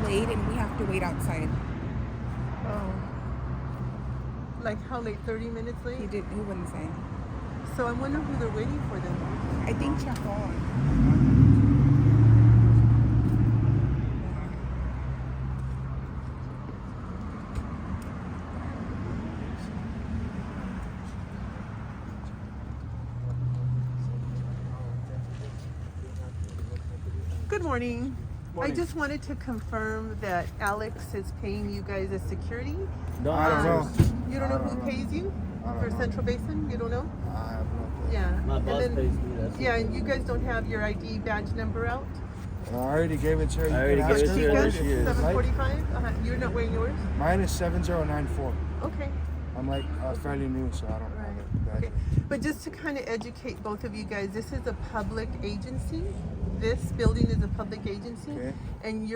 late and we have to wait outside. Oh. Like how late? 30 minutes late? He wouldn't say. So I wonder who they're waiting for then. I think Chacon. Good morning. I just wanted to confirm that Alex is paying you guys as security. No, I don't know. You don't know who pays you for Central Basin? You don't know? I have no clue. Yeah. My boss pays me. That's Yeah, and you guys don't have your ID badge number out? I already gave it to her. For Chica, 745? You're not wearing yours? Mine is 7094. Okay. I'm like fairly new, so I don't have it. Okay. But just to kind of educate both of you guys, this is a public agency. This building is a public agency. Okay. And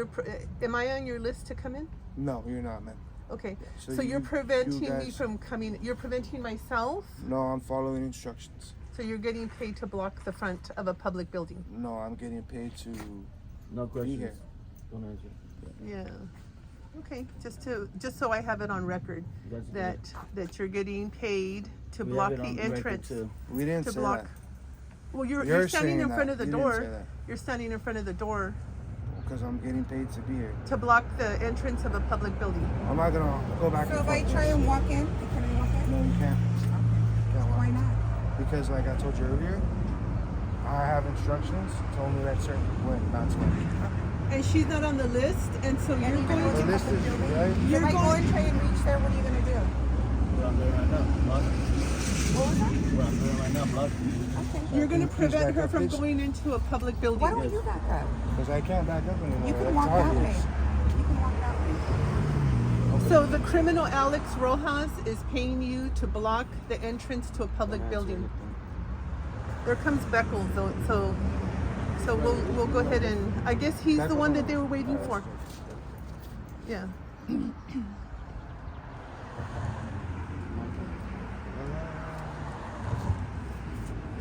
am I on your list to come in? No, you're not, man. Okay. So you're preventing me from coming. You're preventing myself? No, I'm following instructions. So you're getting paid to block the front of a public building? No, I'm getting paid to be here. Don't answer. Yeah. Okay. Just so I have it on record that you're getting paid to block the entrance. We didn't say that. Well, you're standing in front of the door. Didn't say that. You're standing in front of the door Because I'm getting paid to be here. to block the entrance of a public building. I'm not gonna go back. So if I try and walk in, can I walk in? No, you can't. Can't walk. Why not? Because like I told you earlier, I have instructions told me that certain people in, not to. And she's not on the list, and so you're going The to. list is right. If I go and try and reach there, what are you going to do? What I'm doing right now, block. What was that? What I'm doing right now, block. Okay. You're going to Can you please prevent back her up, from please? going into a public building. Why don't you back up? Because I can't back up anymore. You can That's walk that way. obvious. You can walk that way. So the criminal Alex Rojas is paying you to block the entrance to a public building. There comes Beckles, though, so we'll go ahead and I guess he's the one that they were waiting for. Yeah.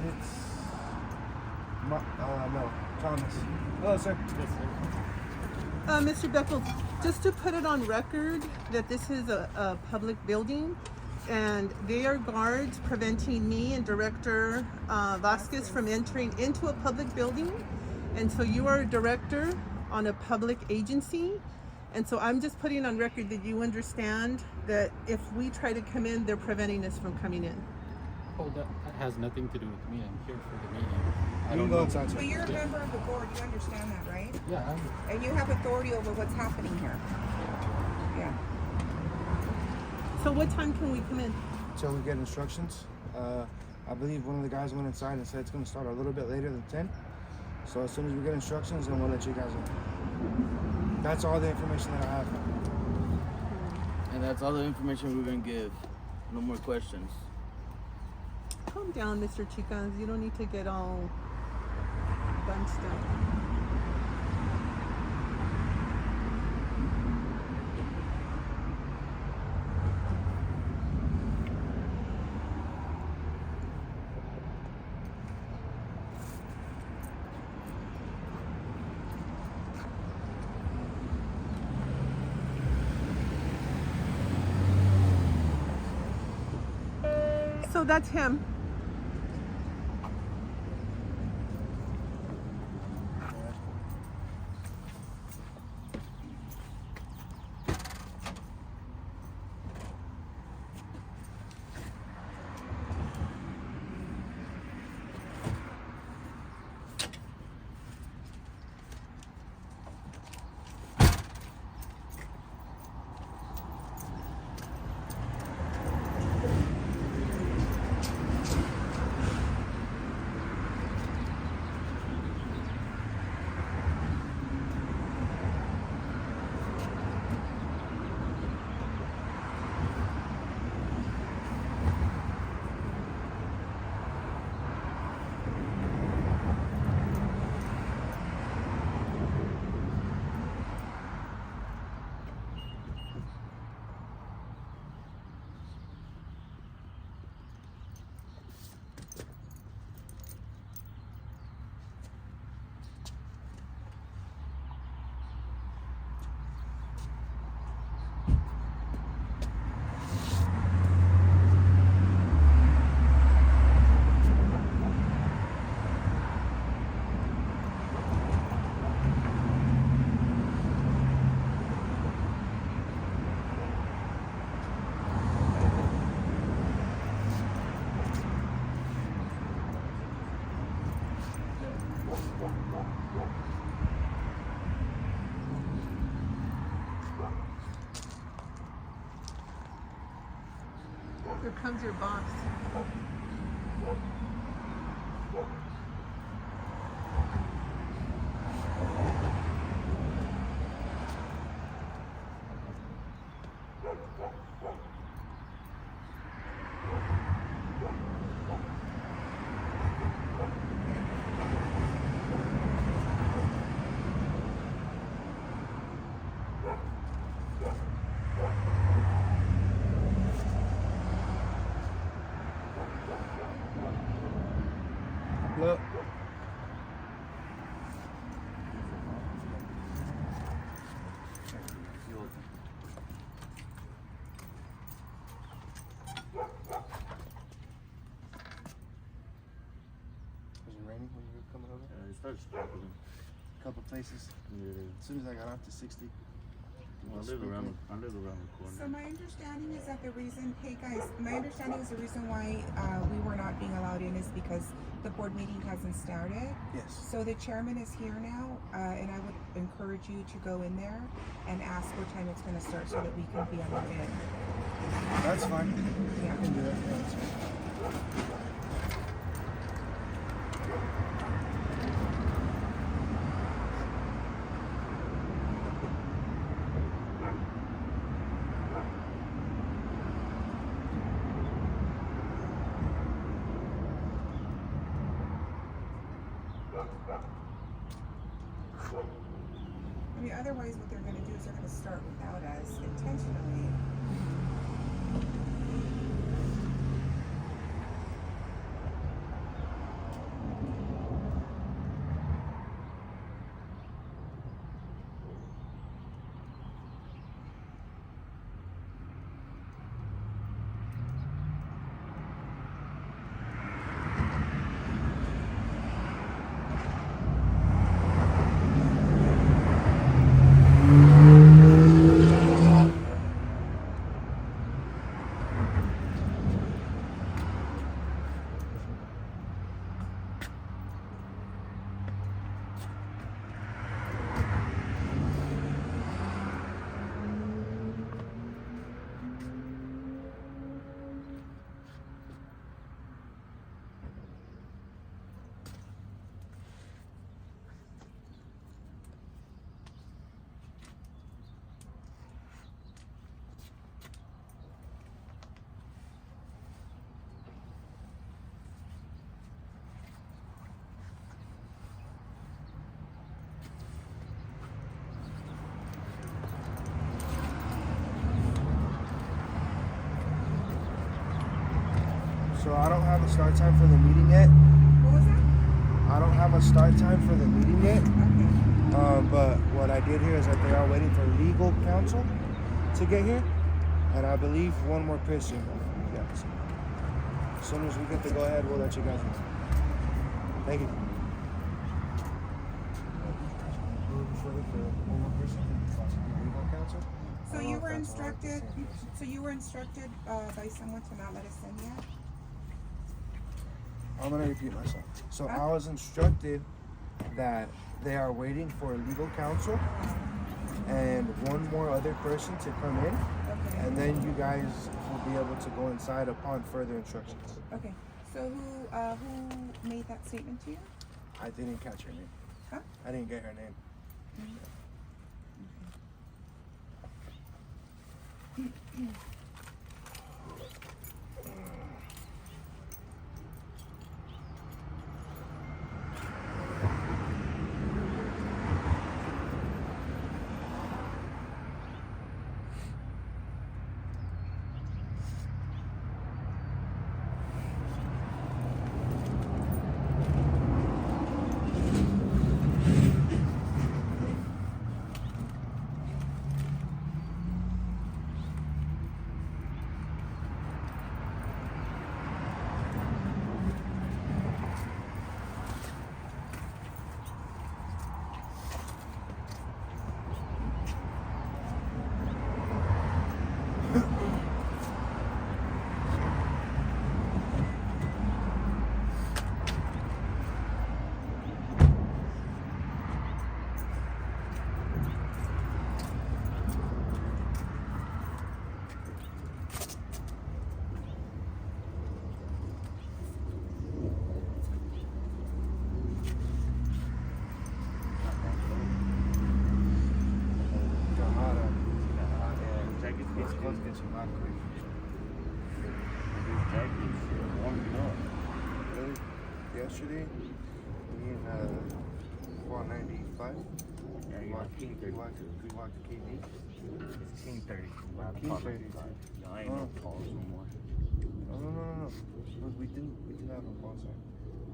It's no, Thomas. Hello, sir. Mr. Beckles, just to put it on record that this is a public building and they are guards preventing me and Director Vasquez from entering into a public building. And so you are a director on a public agency. And so I'm just putting on record that you understand that if we try to come in, they're preventing us from coming in. Oh, that has nothing to do with me. I'm here for the meeting. I You don't can go know. inside, But sir. you're a member of the board. You understand that, right? Yeah, And you have authority over what's happening here. Yeah. So what time can we come in? Until we get instructions. I believe one of the guys went inside and said it's going to start a little bit later than 10. So as soon as we get instructions, then we'll let you guys know. That's all the information that I have. And that's all the information we're going to give. No more questions. Calm down, Mr. Chicas. You don't need to get all bunched up. So that's him. Here comes your boss. Look. Was it raining when you were coming over? It started sprinkling. A couple places. Yeah. As soon as I got off to 60. I live around the corner. So my understanding is that the reason, hey guys, my understanding is the reason why we were not being allowed in is because the board meeting hasn't started. Yes. So the chairman is here now, and I would encourage you to go in there and ask what time it's going to start so that we can be allowed in. That's fine. Yeah. I can do that. Yeah, that's fine. I mean, otherwise what they're going to do is they're going to start without us intentionally. So I don't have a start time for the meeting yet. What was that? I don't have a start time for the meeting yet. Okay. But what I did hear is that they are waiting for legal counsel to get here, and I believe one more person. Yeah. As soon as we get the go ahead, we'll let you guys know. Thank you. Legal counsel? So you were instructed. So you were instructed by someone to not let us in yet. I'm gonna repeat myself. So Huh? I was instructed that they are waiting for legal counsel and one more other person to come in, Okay. and then you guys will be able to go inside upon further instructions. Okay. So who made that statement to you? I didn't catch her name. Huh? I didn't get her name. let's get some hot quick. This jacket is warming up. Really? Yesterday, me and 495. Yeah, We you got walked King we 32. walked to KD. It's King 30. Not King Apollo 30. 5. No, I ain't no calls no more. No. Look, we do have a call sign.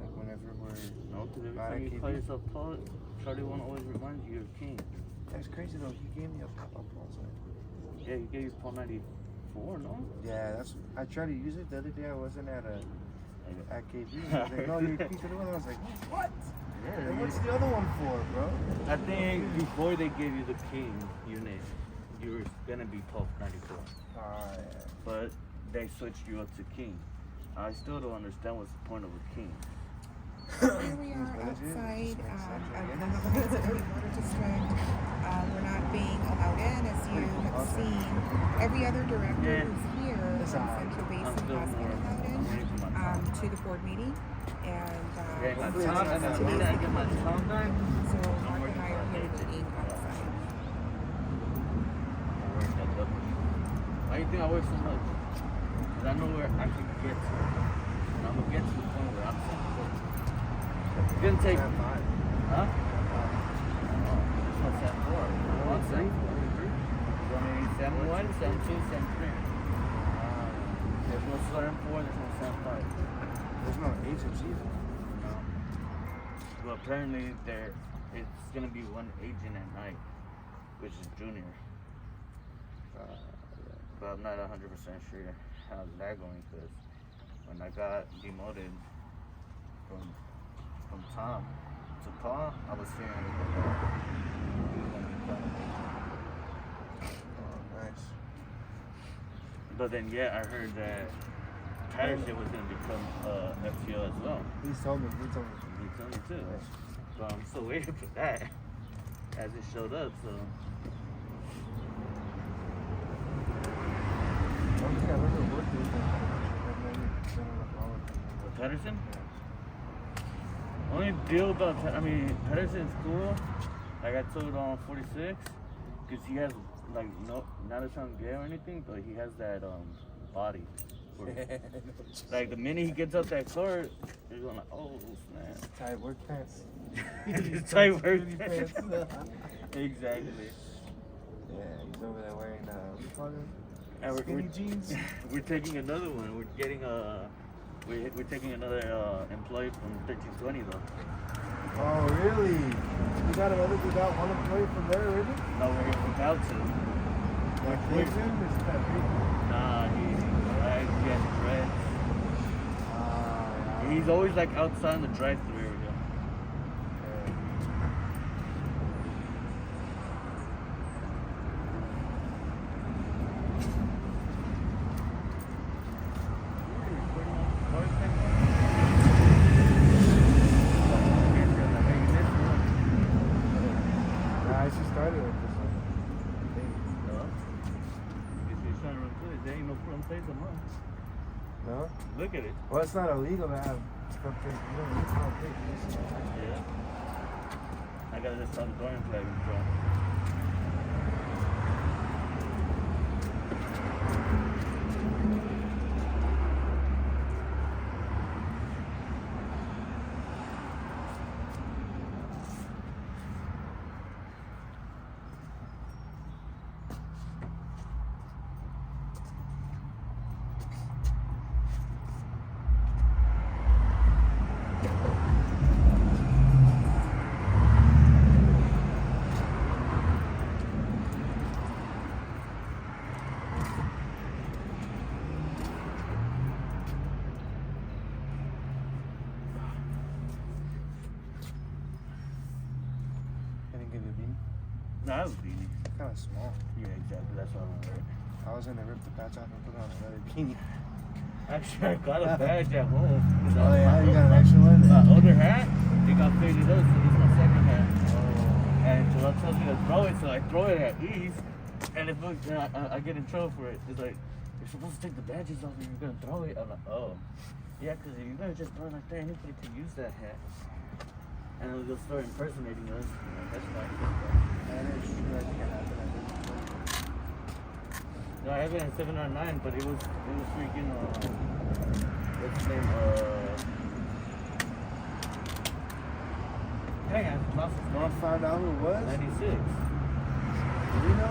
Like whenever we're No, because every Not time a you call KD. yourself Paul, Charlie won't always remind you you're King. That's crazy though. He gave me a pop-up call sign. Yeah, he gave you Paul 94, no? Yeah, that's. I tried to use it the other day. I wasn't at KD. I was like, no, you're King 31. I was like, what? Yeah. And what's the other one for, bro? I think before they gave you the King unit, you were gonna be Paul 94. Yeah. But they switched you up to King. I still don't understand what's the point of a King. Here we are outside of the Governmental Water District. We're not being allowed in, as you have seen. Every other director who's here from Central Basin has been allowed in to the board meeting. And Yeah, today's my tongue, and then when I get my tongue done, so Mark and I are here meeting outside. why do you think I work so much? Because I know where I can get to. And I'm going to get to the point where I'm set. It's going to take... Huh? This one's set 4. What's set 4? There's only set 1, set 2, set 3. There's no set 4, there's no set 5. There's no agents either. No. Well, apparently it's gonna be one agent at night, which is Junior. But I'm not 100% sure how's that going, because when I got demoted from Tom to Paul, I was hearing Nice. But then I heard that Patterson was gonna become FTO as well. He told me. He told me too. So I'm still waiting for that as it showed up. So I don't think I've ever worked with him. with Patterson, only deal about Patterson's cool. Like I told on 46, because he has like not to sound gay or anything, but he has that body. Like the minute he gets up that court, you're going like, oh snap. Tight work pants. Tight work pants. Exactly. Yeah, he's over there wearing what do you call them? And Skinny jeans. We're taking another one. We're getting we're taking another employee from 1320 though. Oh really? You got one employee from there already? No, we're about to. Like lives in? Is that big? Nah, he has dreads. Yeah. He's always like outside in the drive-thru area. I just started with this one. There ain't no front place a month. No? Look at it. Well, it's not illegal to have front page. You don't need front page. Yeah. I gotta just start the door and flag in front. I didn't give you a beanie. No, that was beanie. Kind of small. Yeah, exactly. That's what I want to wear. I was gonna rip the patch off and put on another beanie. Actually, I got a badge at home. Oh yeah, you got an extra one? My older hat, it got faded up, so this is my second hat. And Jalal tells me to throw it, so I throw it at ease, and if I get in trouble for it. It's like, you're supposed to take the badges off and you're gonna throw it. I'm like, oh. Yeah, because if you're gonna just throw it like that, anybody can use that hat. And they'll start impersonating us. That's fine. And it's true, I think I have it. No, I have it in 709, but it was freaking what's his name? Dang, I lost his Want name. to find out who it was? 96. Reno?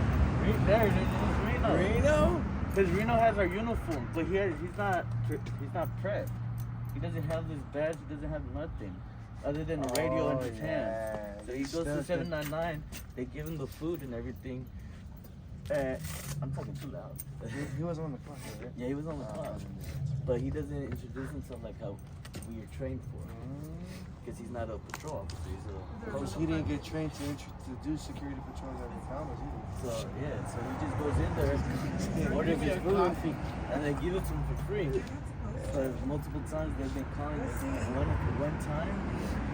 There it is. It's Reno. Reno? Because Reno has our uniform, but he's not prep. He doesn't have this badge. He doesn't have nothing other than a radio in his hand. So he goes to 799. They give him the food and everything. I'm talking too loud. He was on the clock, right? Yeah, he was on the clock, but he doesn't introduce himself like how we are trained for. Because he's not a patrol officer. He's a Because he didn't get trained to do security patrols every time, was he? So yeah, so he just goes in there, orders his food, and they give it to him for free. So multiple times they've been calling us. One time,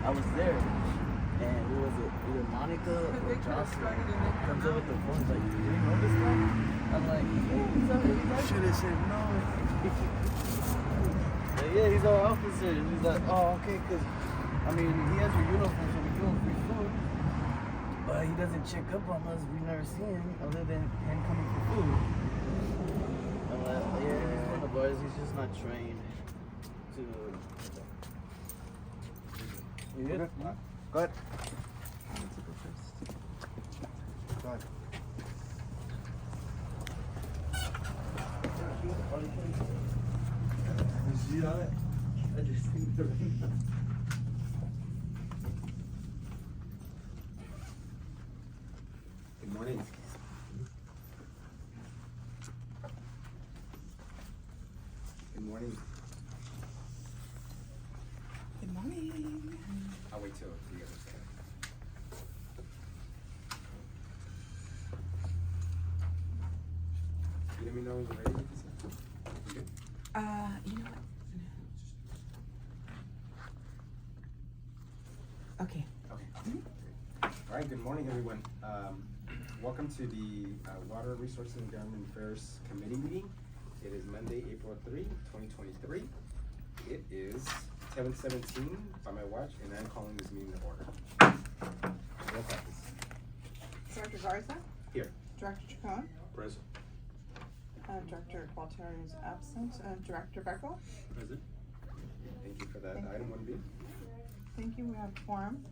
I was there, and who was it? Either Monica or Jocelyn comes over with the phone. He's like, "Do you know this guy?" I'm like, "Yeah, he's our Should have said no. yeah, he's our officer." And he's like, "Oh, okay, because I mean, he has your uniform, so we give him free food, but he doesn't check up on us. We never see him other than him coming for food." I'm like, "Yeah, he's one of ours. He's just not trained to." You good? Go ahead. Go ahead. You see that? I just think the Good morning. Good morning. Good morning. I'll wait till you guys are set. You let me know when you're ready with this. You good? You know what? Okay. Okay. All right, good morning, everyone. Welcome to the Water Resources and Government Affairs Committee meeting. It is Monday, April 3, 2023. It is 7:17 by my watch, and I'm calling this meeting to order. Roll call, please. Director Garza? Here. Director Chacon? Present. Director Gualtieri is absent. Director Beckel? Present. Thank you for that. Item 1B. Thank you. We have quorum.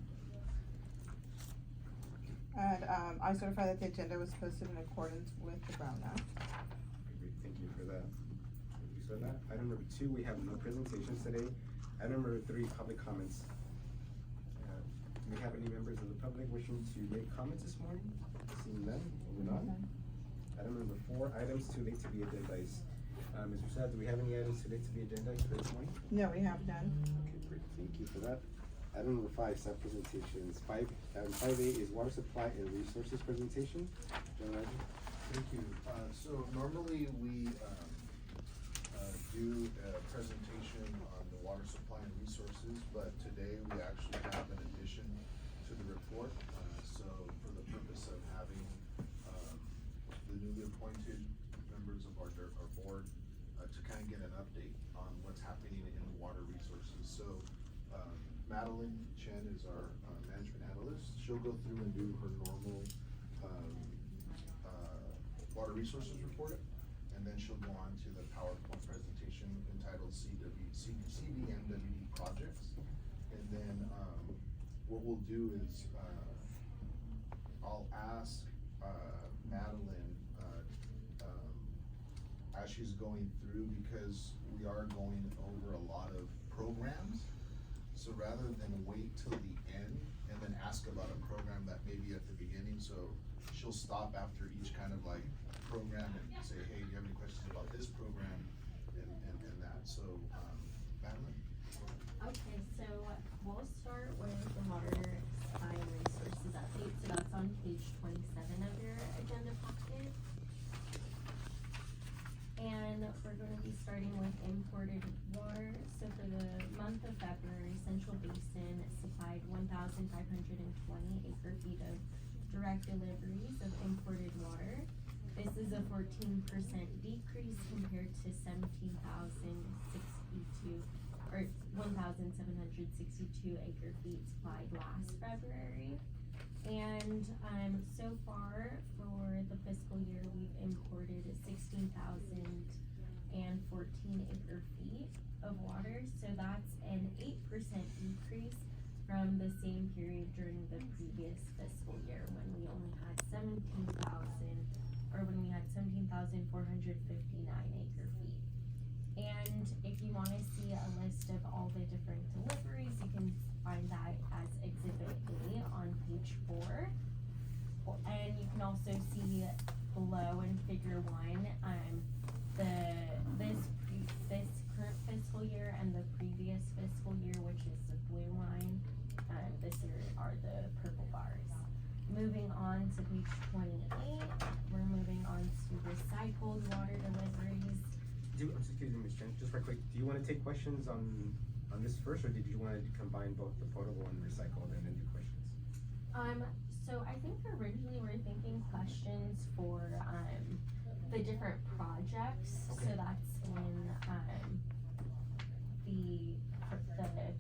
And I certify that the agenda was posted in accordance with the Brown Act. Great, thank you for that. Thank you for that. Item number 2, we have no presentations today. Item number 3, public comments. Do we have any members of the public wishing to make comments this morning? Seeing none, moving on. Item number 4, items too late to be agendized. Mr. Sad, do we have any items too late to be agendized for this morning? No, we have none. Okay, great, thank you for that. Item number 5, staff presentations. 5A is water supply and resources presentation. General Manager. Thank you. So normally we do a presentation on the water supply and resources, but today we actually have an addition to the report. So for the purpose of having the newly appointed members of our board to kind of get an update on what's happening in the water resources. So Madeline Chen is our management analyst. She'll go through and do her normal water resources report, and then she'll go on to the PowerPoint presentation entitled CBMWD projects. And then what we'll do is I'll ask Madeline as she's going through, because we are going over a lot of programs. So rather than wait till the end and then ask about a program that may be at the beginning, so she'll stop after each kind of like program and say, hey, do you have any questions about this program and that. So Madeline? Okay, so we'll start with the water supply and resources update. So that's on page 27 of your agenda packet. And we're going to be starting with imported water. So for the month of February, Central Basin supplied 1,520 acre feet of direct deliveries of imported water. This is a 14% decrease compared to 1,762 acre feet supplied last February. And so far for the fiscal year, we've imported 16,014 acre feet of water. So that's an 8% decrease from the same period during the previous fiscal year when we only had 17,459 acre feet. And if you want to see a list of all the different deliveries, you can find that as Exhibit A on page 4. And you can also see below in Figure 1 this current fiscal year and the previous fiscal year, which is the blue line. This here are the purple bars. Moving on to page 28, we're moving on to recycled water deliveries. Excuse me, Ms. Chen, just real quick, do you wanna take questions on this first, or did you wanna combine both the potable and recycled and then do questions? So I think originally we were thinking questions for, the different projects. Okay. So that's in, the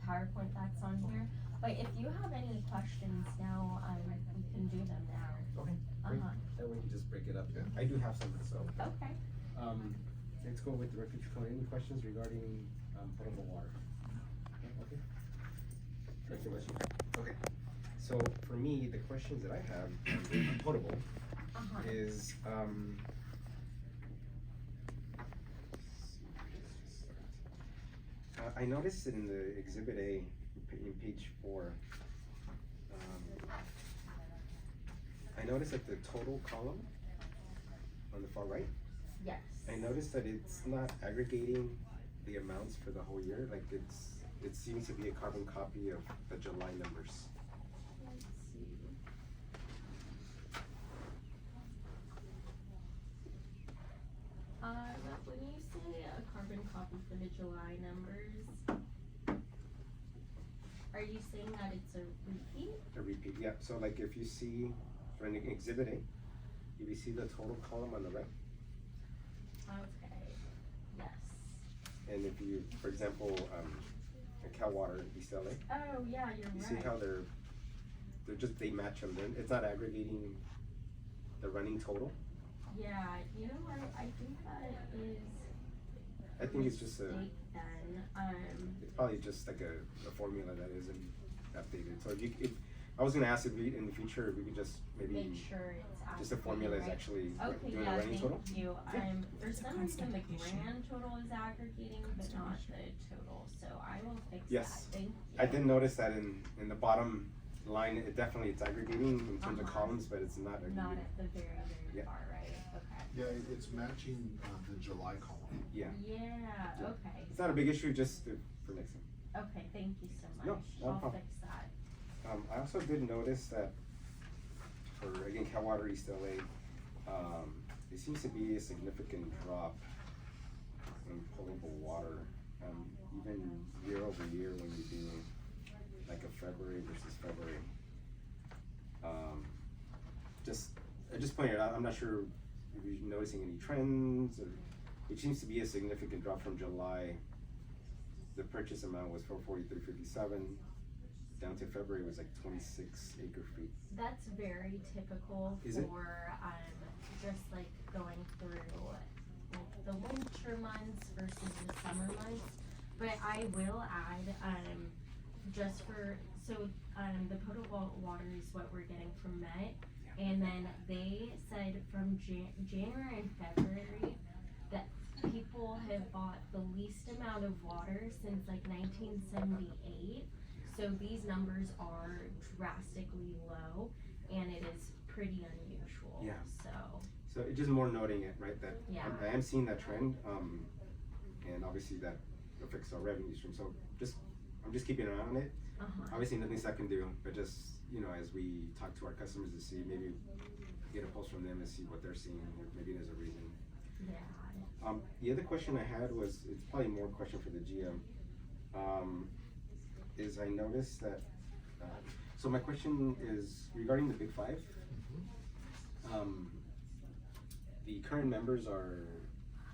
PowerPoint that's on here. But if you have any questions now, we can do them now. Okay, great, Uh-huh. that way you just break it up. I do have some, so. Okay. Let's go with Director Chacon. Any questions regarding potable water? Okay. Director West. Okay. So for me, the questions that I have on potable Uh-huh. is I noticed in the Exhibit A in page 4. I noticed that the total column on the far right. Yes. I noticed that it's not aggregating the amounts for the whole year, like it seems to be a carbon copy of the July numbers. Let's see. When you say a carbon copy for the July numbers, are you saying that it's a repeat? A repeat, yeah, so like if you see, for an Exhibit A, if you see the total column on the right, Okay, yes. and if you, for example, Cal Water, East LA, Oh, yeah, you're you right. see how they're just, they match them, it's not aggregating the running total. Yeah, you know what, I think that is. I think it's just a, mistake then, it's probably just like a formula that isn't updated, so if I was gonna ask if we, in the future, if we could just maybe, make sure it's accurate. just the formula is right? actually Okay, doing yeah, a running thank total? you. For It's a some reason, the constant issue. grand total is aggregating, but not the total, so I will fix that, Yes. thank you. I did notice that in the bottom line, it definitely, it's aggregating in terms of Uh-huh. columns, but it's not Not aggregating. at the very, very Yeah. far, right, okay. Yeah, it's matching the July column. Yeah, Yeah, okay, it's not a big issue, just for next time. okay, thank you so No, much, no I'll problem. fix that. I also did notice that for, again, Cal Water East LA, there seems to be a significant drop in potable water, even year over year when you do like a February versus February. I just pointed out, I'm not sure if you're noticing any trends, or it seems to be a significant drop from July. The purchase amount was 443.57. Down to February was like 26 acre feet. That's very typical Is it? for, just like going through like the winter months versus the summer months. But I will add, just for, so, the potable water is what we're getting from Met. And then they said from January and February that people have bought the least amount of water since like 1978. So these numbers are drastically low, and it is pretty unusual. Yeah. So So it's just more noting it, right? That Yeah. I am seeing that trend, and obviously that affects our revenue stream. So I'm just keeping an eye on it. Obviously nothing I can do, but just, you know, as we talk to our customers to see, maybe get a pulse from them and see what they're seeing, or maybe there's a reason. yeah. The other question I had was, it's probably more a question for the GM, is I noticed that, so my question is regarding the Big Five. The current members are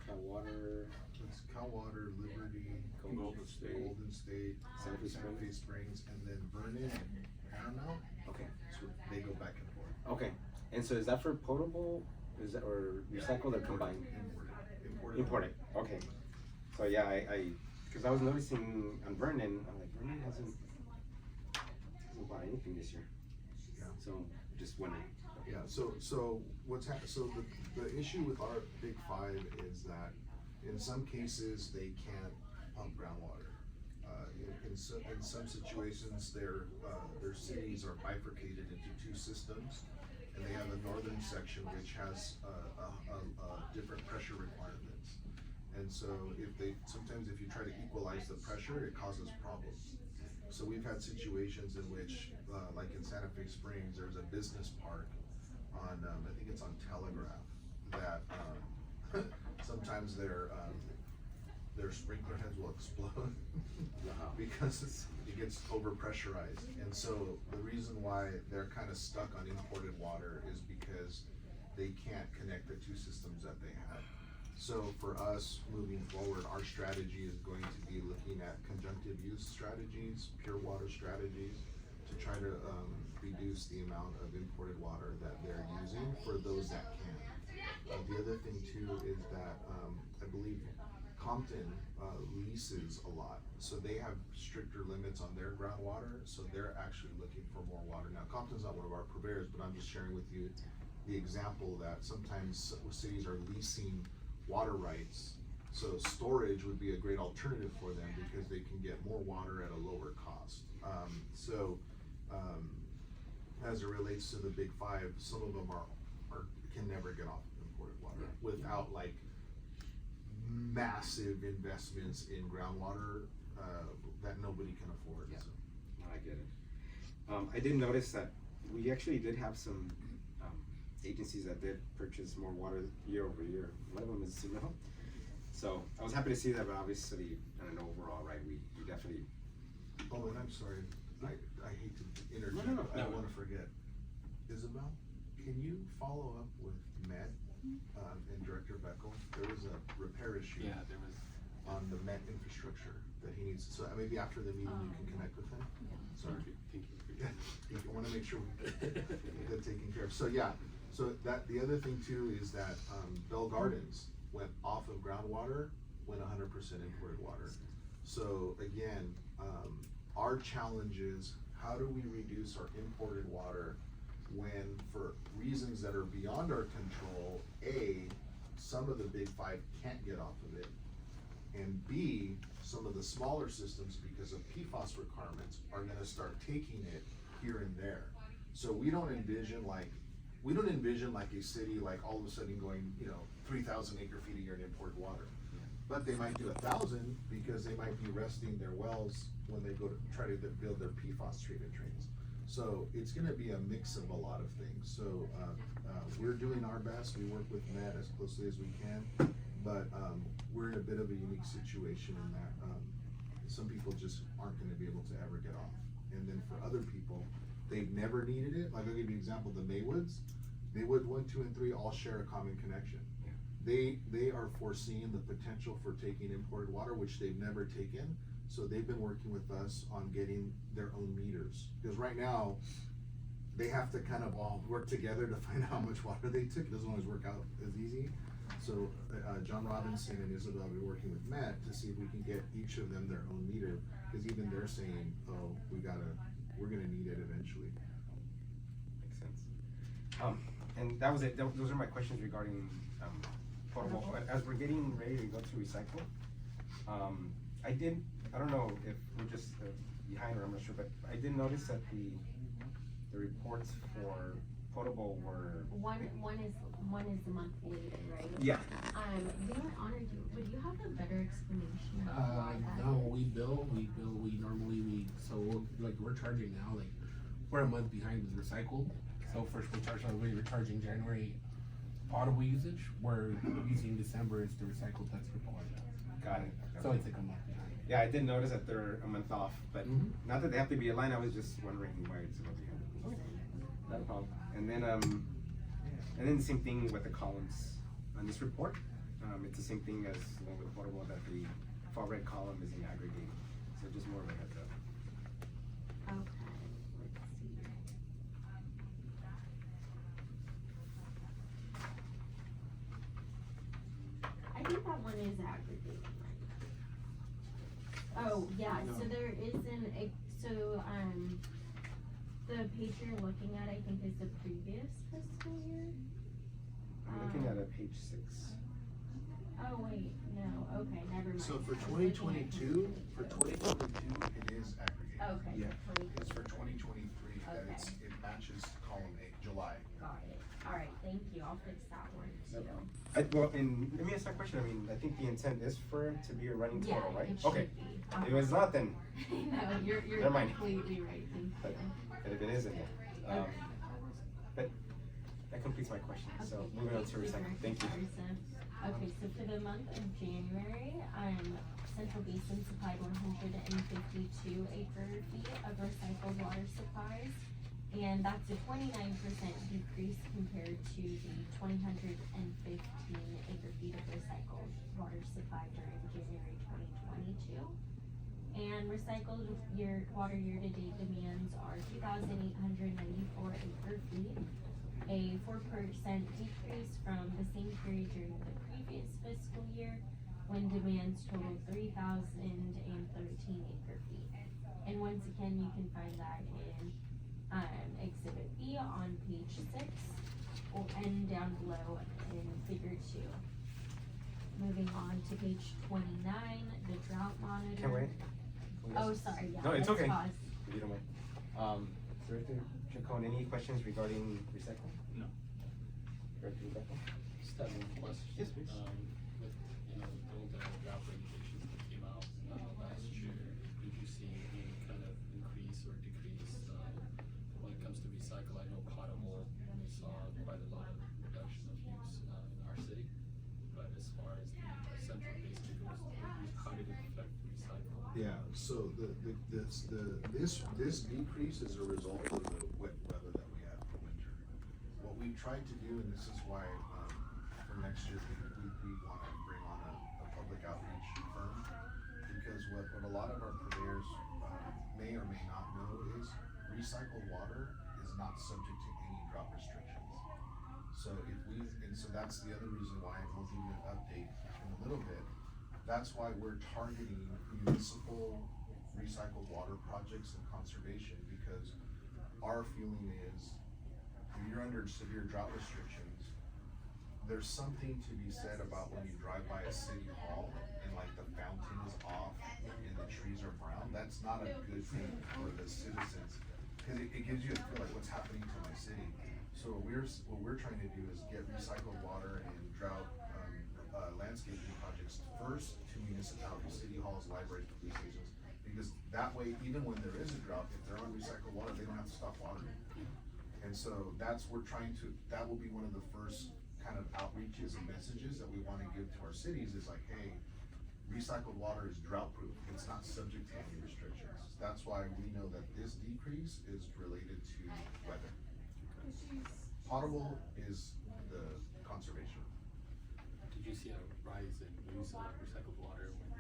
Cal Water, It's Cal Water, Liberty, Golden State, Golden State, San Fe San Fe Springs, and then Vernon Paramount, Okay. so they go back and forth. Okay. And so is that for potable? Is that or recycled or combined? Imported. Okay. So yeah, because I was noticing on Vernon, I'm like, Vernon hasn't bought anything this year. Yeah. So just wondering. Yeah, so the issue with our big five is that in some cases they can't pump groundwater. In some situations their cities are bifurcated into two systems, and they have a northern section which has different pressure requirements. And so sometimes if you try to equalize the pressure, it causes problems. So we've had situations in which, like in Santa Fe Springs, there's a business park on, I think it's on Telegraph, that sometimes their sprinkler heads will explode because it gets overpressurized. And so the reason why they're kind of stuck on imported water is because they can't connect the two systems that they have. So for us moving forward, our strategy is going to be looking at conjunctive use strategies, pure water strategies, to try to reduce the amount of imported water that they're using for those that can. The other thing too is that I believe Compton leases a lot, so they have stricter limits on their groundwater, so they're actually looking for more water. Now Compton's not one of our purveyors, but I'm just sharing with you the example that sometimes cities are leasing water rights, so storage would be a great alternative for them because they can get more water at a lower cost. As it relates to the big five, some of them can never get off imported water without like massive investments in groundwater that nobody can afford. Yeah. So. I get it. I did notice that we actually did have some agencies that did purchase more water year over year. One of them is Suno. So I was happy to see that, but obviously, I don't know, overall, right, we definitely. Oh, and I'm sorry, I hate to interject, No. I don't wanna forget. Isabel, can you follow up with Met, and Director Beckel? There was a repair issue. Yeah, there was. On the Met infrastructure that he needs, so maybe after the meeting you can connect with him? Sorry. Thank you. I wanna make sure we get that taken care of. So yeah, so the other thing too is that, Bell Gardens went off of groundwater, went 100% imported water. So again, our challenge is how do we reduce our imported water when for reasons that are beyond our control, A, some of the big five can't get off of it, and B, some of the smaller systems, because of PFAS requirements, are gonna start taking it here and there. So we don't envision like a city like all of a sudden going, 3,000 acre feet a year in imported water. But they might do 1,000 because they might be resting their wells when they go to try to build their PFAS treatment trains. So it's gonna be a mix of a lot of things. So we're doing our best. We work with Met as closely as we can, but we're in a bit of a unique situation in that some people just aren't gonna be able to ever get off. And then for other people, they've never needed it. Like I'll give you an example, the Maywoods. Maywood 1, 2, and 3 all share a common connection. They are foreseeing the potential for taking imported water, which they've never taken. So they've been working with us on getting their own meters. Because right now, they have to kind of all work together to find out how much water they took. It doesn't always work out as easy. So John Robinson and Isabel will be working with Matt to see if we can get each of them their own meter. Because even they're saying, oh, we're gonna need it eventually. Makes sense. And that was it. Those are my questions regarding potable. But as we're getting ready to go to recycle, I don't know if we're just behind or I'm not sure, but I did notice that the reports for potable were. One is the month later, right? Yeah. Would you have a better explanation of why that No, is? we normally, we're charging now, like, we're a month behind with recycled. So first we charge, we're charging January potable usage, we're using December is the recycled that's required. Got it. So it's like a month behind. Yeah, I did notice that they're a month off, but not that they have to be aligned. I was just wondering why it's a month behind. Not a problem. And then the same thing with the columns on this report. It's the same thing as the one with potable, that the far red column is in aggregate. So just more of a heads up. Okay, let's see. Oh, yeah, so there is the page you're looking at, I think, is the previous fiscal year. I'm looking at page 6. Oh, wait, no, okay, never mind. So for I was looking at 2022, page for 2022, it is aggregate. Okay, Yeah. It's for 2023 that it matches column 8, July. Got it. Alright, thank you, I'll fix that one too. Well, and let me ask that question. I mean, I think the intent is for it to be a running Yeah, total, right? it should Okay. be. If it's not, then, No, you're Never mind. completely right, thank but, you. but if it isn't, then, but that completes my question. So Okay, moving on to recycling. Thank you. Okay, so for the month of January, Central Basin supplied 152 acre feet of recycled water supplies. And that's a 29% decrease compared to the 215 acre feet of recycled water supply during January 2022. And recycled water year-to-date demands are 2,894 acre feet, a 4% decrease from the same period during the previous fiscal year, when demands totaled 3,013 acre feet. And once again, you can find that in Exhibit B on page 6, and down below in Figure 2. Moving on to page 29, the drought monitor. Can't wait. Oh, sorry, yeah. No, it's let's okay. pause. If you don't mind. Director Chacon, any questions regarding recycling? No. Director Rebecca? Just have one question. Yes, please. With, all the draft regulations that came out last year, did you see any kind of increase or decrease when it comes to recycle? I know potable, we saw quite a lot of reduction of use in our city, but as far as the central basin goes, how did it affect recycle? Yeah, so this decrease is a result of the wet weather that we had for winter. What we've tried to do, and this is why for next year we want to bring on a public outreach firm, because what a lot of our purveyors may or may not know is recycled water is not subject to any drought restrictions. So so that's the other reason why we'll give you an update in a little bit. That's why we're targeting municipal recycled water projects and conservation, because our feeling is if you're under severe drought restrictions, there's something to be said about when you drive by a city hall and like the fountain is off and the trees are brown. That's not a good thing for the citizens, because it gives you a feel like what's happening to my city. So what we're trying to do is get recycled water and drought landscaping projects first to municipalities, city halls, libraries, police stations, because that way, even when there is a drought, if they're on recycled water, they don't have to stop watering. And so that will be one of the first kind of outreaches and messages that we want to give to our cities is like, hey, recycled water is drought proof. It's not subject to any restrictions. That's why we know that this decrease is related to weather. Potable is the conservation. Did you see a rise in use of recycled water when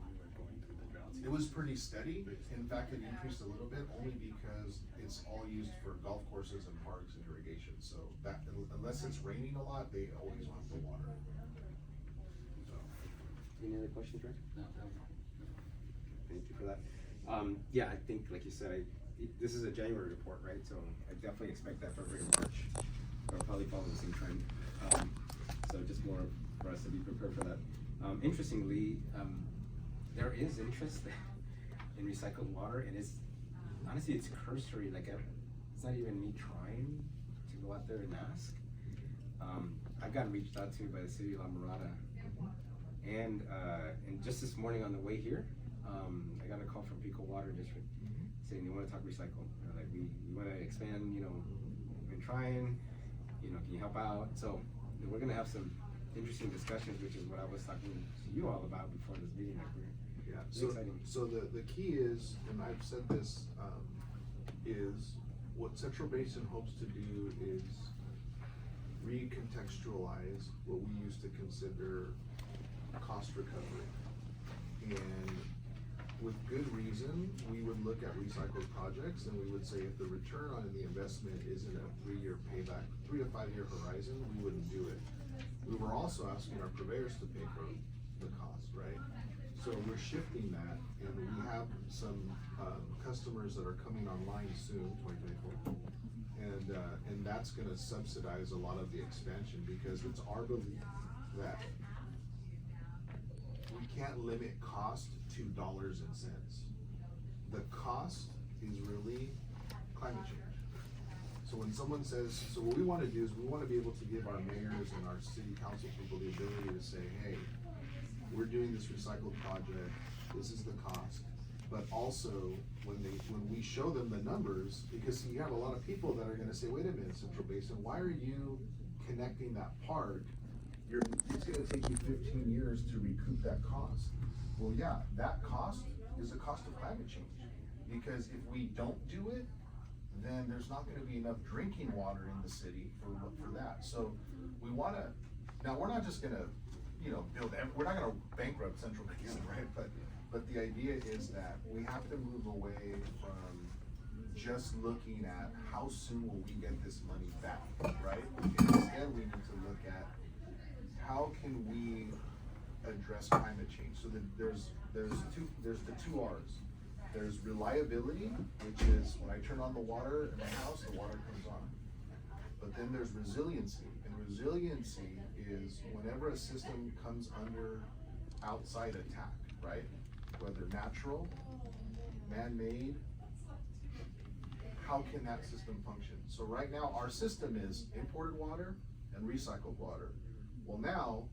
we were going through the drought season? It was pretty steady. In fact, it increased a little bit only because it's all used for golf courses and parks and irrigation. So that, unless it's raining a lot, they always want the water. So. Any other questions, Rick? No. Thank you for that. Yeah, I think, like you said, this is a January report, right? So I definitely expect that February and March will probably follow the same trend. So just more for us to be prepared for that. Interestingly, there is interest in recycled water, and honestly it's cursory. Like it's not even me trying to go out there and ask. I've gotten reached out to by the city of La Mirada, and just this morning on the way here, I got a call from Pico Water District saying they want to talk recycle. They're like, we want to expand. We've been trying. Can you help out? So we're gonna have some interesting discussions, which is what I was talking to you all about before this meeting. So the key is, and I've said this, is what Central Basin hopes to do is recontextualize what we used to consider cost recovery. And with good reason, we would look at recycled projects and we would say if the return on the investment isn't a 3-year payback, 3 to 5 year horizon, we wouldn't do it. We were also asking our purveyors to pay for the cost, right? So we're shifting that, and we have some customers that are coming online soon, 2024. And that's gonna subsidize a lot of the expansion, because it's our belief that we can't limit cost to dollars and cents. The cost is really climate change. So when someone says, so what we wanna do is we wanna be able to give our mayors and our city council people the ability to say, hey, we're doing this recycle project, this is the cost. But also, when we show them the numbers, because you have a lot of people that are gonna say, wait a minute, Central Basin, why are you connecting that part? It's gonna take you 15 years to recoup that cost. Well, yeah, that cost is the cost of climate change. Because if we don't do it, then there's not gonna be enough drinking water in the city for that. So we wanna, now we're not just gonna, we're not gonna bankrupt Central Basin, right? But the idea is that we have to move away from just looking at how soon will we get this money back, right? Instead, we need to look at how can we address climate change. So there's the two R's. There's reliability, which is when I turn on the water in my house, the water comes on. But then there's resiliency, and resiliency is whenever a system comes under outside attack, right? Whether natural, man-made, how can that system function? So right now, our system is imported water and recycled water. Well, now,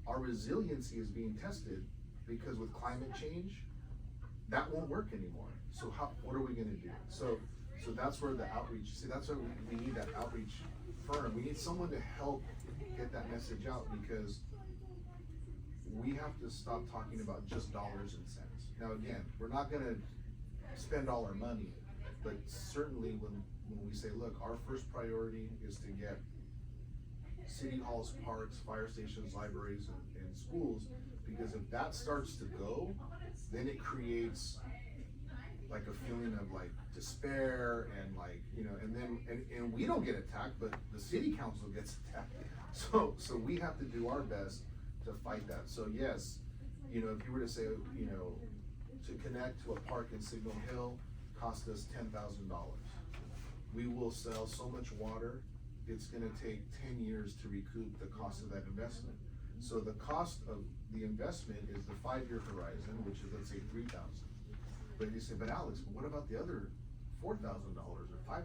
our resiliency is being tested because with climate change, that won't work anymore. So what are we gonna do? So that's where the outreach, see, that's why we need that outreach firm. We need someone to help get that message out, because we have to stop talking about just dollars and cents. Now again, we're not gonna spend all our money, but certainly when we say, look, our first priority is to get city halls, parks, fire stations, libraries, and schools, because if that starts to go, then it creates like a feeling of like despair and like, and we don't get attacked, but the city council gets attacked. So we have to do our best to fight that. So yes, if you were to say, to connect to a park in Signal Hill cost us $10,000. We will sell so much water, it's gonna take 10 years to recoup the cost of that investment. So the cost of the investment is the 5-year horizon, which is, let's say, $3,000. But you say, but Alex, what about the other $4,000 or $5,000?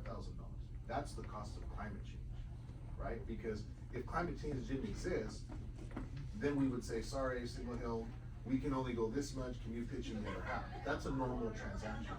That's the cost of climate change, right? Because if climate change didn't exist, then we would say, sorry, Signal Hill, we can only go this much, can you pitch in the other half? That's a normal transaction.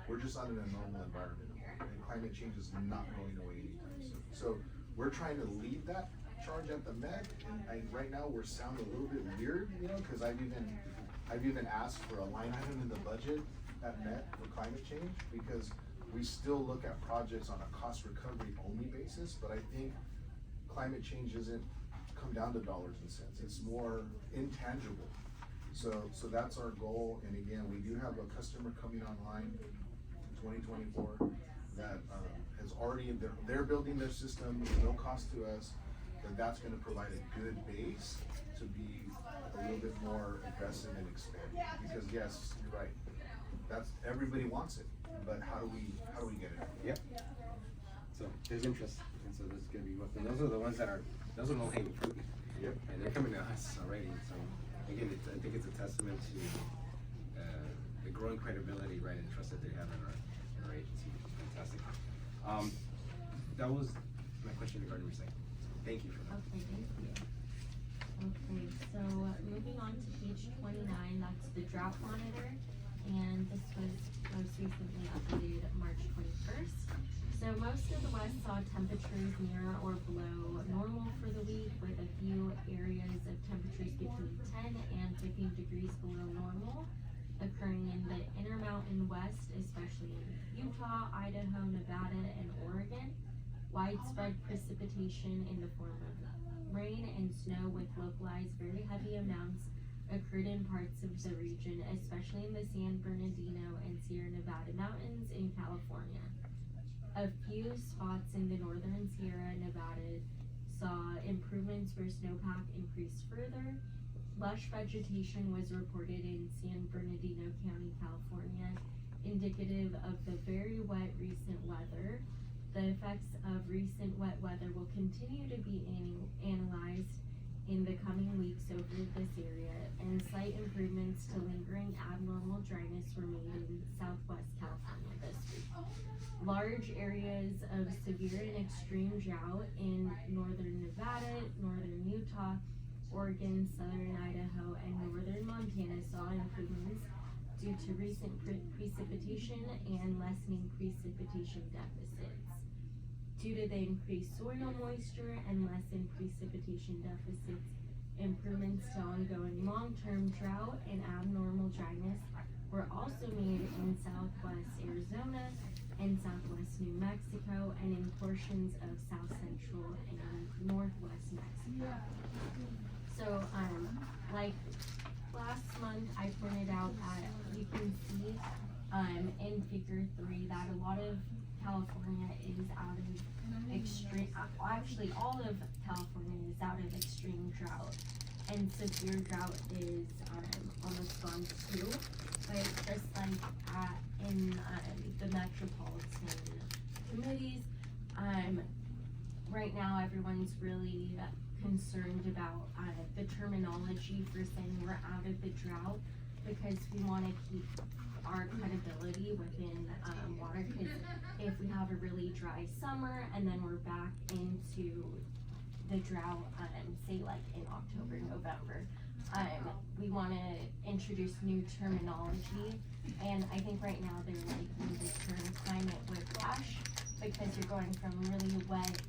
We're just not in a normal environment anymore, and climate change is not going away anytime soon. So we're trying to lead that charge at the Met, and right now we're sounding a little bit weird, because I've even asked for a line item in the budget at Met for climate change, because we still look at projects on a cost recovery only basis, but I think climate change isn't come down to dollars and cents, it's more intangible. So that's our goal, and again, we do have a customer coming online in 2024 that has already, they're building their system, no cost to us, but that's gonna provide a good base to be a little bit more aggressive and expand. Because yes, you're right, everybody wants it, but how do we get it? Yep. So there's interest, and so there's gonna be, and those are the ones that are, those are low hanging fruit. Yep. And they're coming to us already, so again, I think it's a testament to the growing credibility, right, and trust that they have in our agency. Fantastic. That was my question regarding recycling. Thank you for that. Okay, thank you. Okay, so moving on to page 29, that's the drought monitor, and this was most recently updated March 21st. So most of the West saw temperatures near or below normal for the week, with a few areas of temperatures between 10 and 15 degrees below normal occurring in the Intermountain West, especially in Utah, Idaho, Nevada, and Oregon. Widespread precipitation in the form of rain and snow with localized very heavy amounts occurred in parts of the region, especially in the San Bernardino and Sierra Nevada mountains in California. A few spots in the northern Sierra Nevada saw improvements where snowpack increased further. Lush vegetation was reported in San Bernardino County, California, indicative of the very wet recent weather. The effects of recent wet weather will continue to be analyzed in the coming weeks over this area, and slight improvements to lingering abnormal dryness were made in Southwest California this week. Large areas of severe and extreme drought in northern Nevada, northern Utah, Oregon, southern Idaho, and northern Montana saw improvements due to recent precipitation and lessening precipitation deficits. Due to the increased soil moisture and lessened precipitation deficits, improvements to ongoing long-term drought and abnormal dryness were also made in southwest Arizona and southwest New Mexico and in portions of south central and northwest Mexico. So, like last month, I pointed out that you can see, in figure 3 that a lot of California is out of extreme, actually all of California is out of extreme drought, and severe drought is, almost gone too, but just like in the metropolitan communities, right now everyone's really concerned about the terminology for saying we're out of the drought, because we want to keep our credibility within water, because if we have a really dry summer and then we're back into the drought, say like in October, November, we want to introduce new terminology, and I think right now they're liking the term climate whiplash, because you're going from really wet,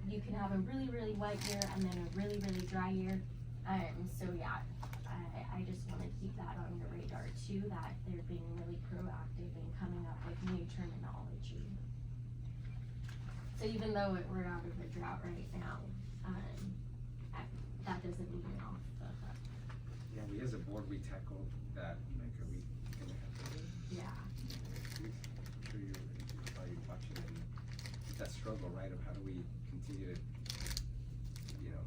you can have a really, really wet year and then a really, really dry year. So yeah, I just want to keep that on your radar too, that they're being really proactive in coming up with new terminology. So even though we're out of a drought right now, that doesn't mean we're off the hook. Yeah, we as a board, we tackled that like a week and a half ago. Yeah. I'm sure you're probably watching and that struggle, right, of how do we continue to, you know,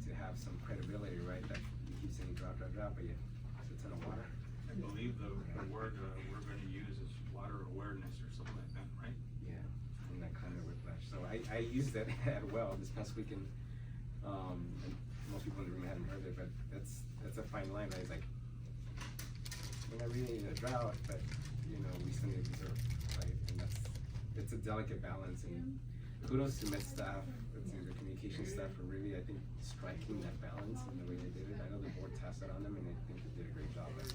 to have some credibility, right, that you keep saying drought, but you have a ton of water. I believe the word we're going to use is water awareness or something like that, right? Yeah, and that kind of whiplash. So I used that at well this past weekend. And most people in the room hadn't heard it, but that's a fine line, right? It's like, we're not really in a drought, but you know, we still need to preserve, right? And it's a delicate balance, and kudos to Met staff, to the communication staff for really, I think, striking that balance in the way they did it. I know the board tasked that on them, and I think they did a great job. But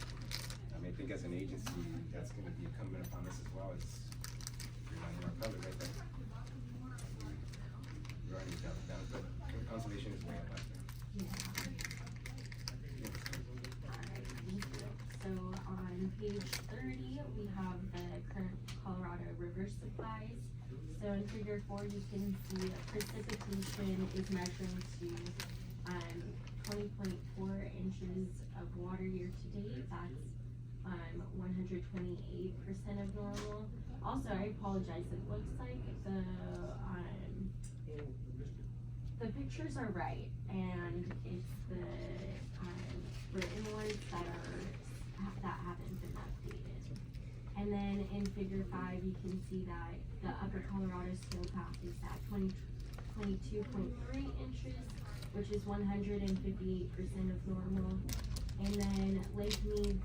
I mean, I think as an agency, that's going to be incumbent upon us as well as reminding our public, right, that we're already down, but conservation is way up there. Yeah. Alright, thank you. So on page 30, we have the current Colorado river supplies. So in figure 4, you can see precipitation is measuring to 20.4 inches of water year to date. That's 128% of normal. Also, I apologize. It looks like the pictures are right, and it's the written words that haven't been updated. And then in figure 5, you can see that the upper Colorado snowpack is at 22.3 inches, which is 158% of normal. And then Lake Mead's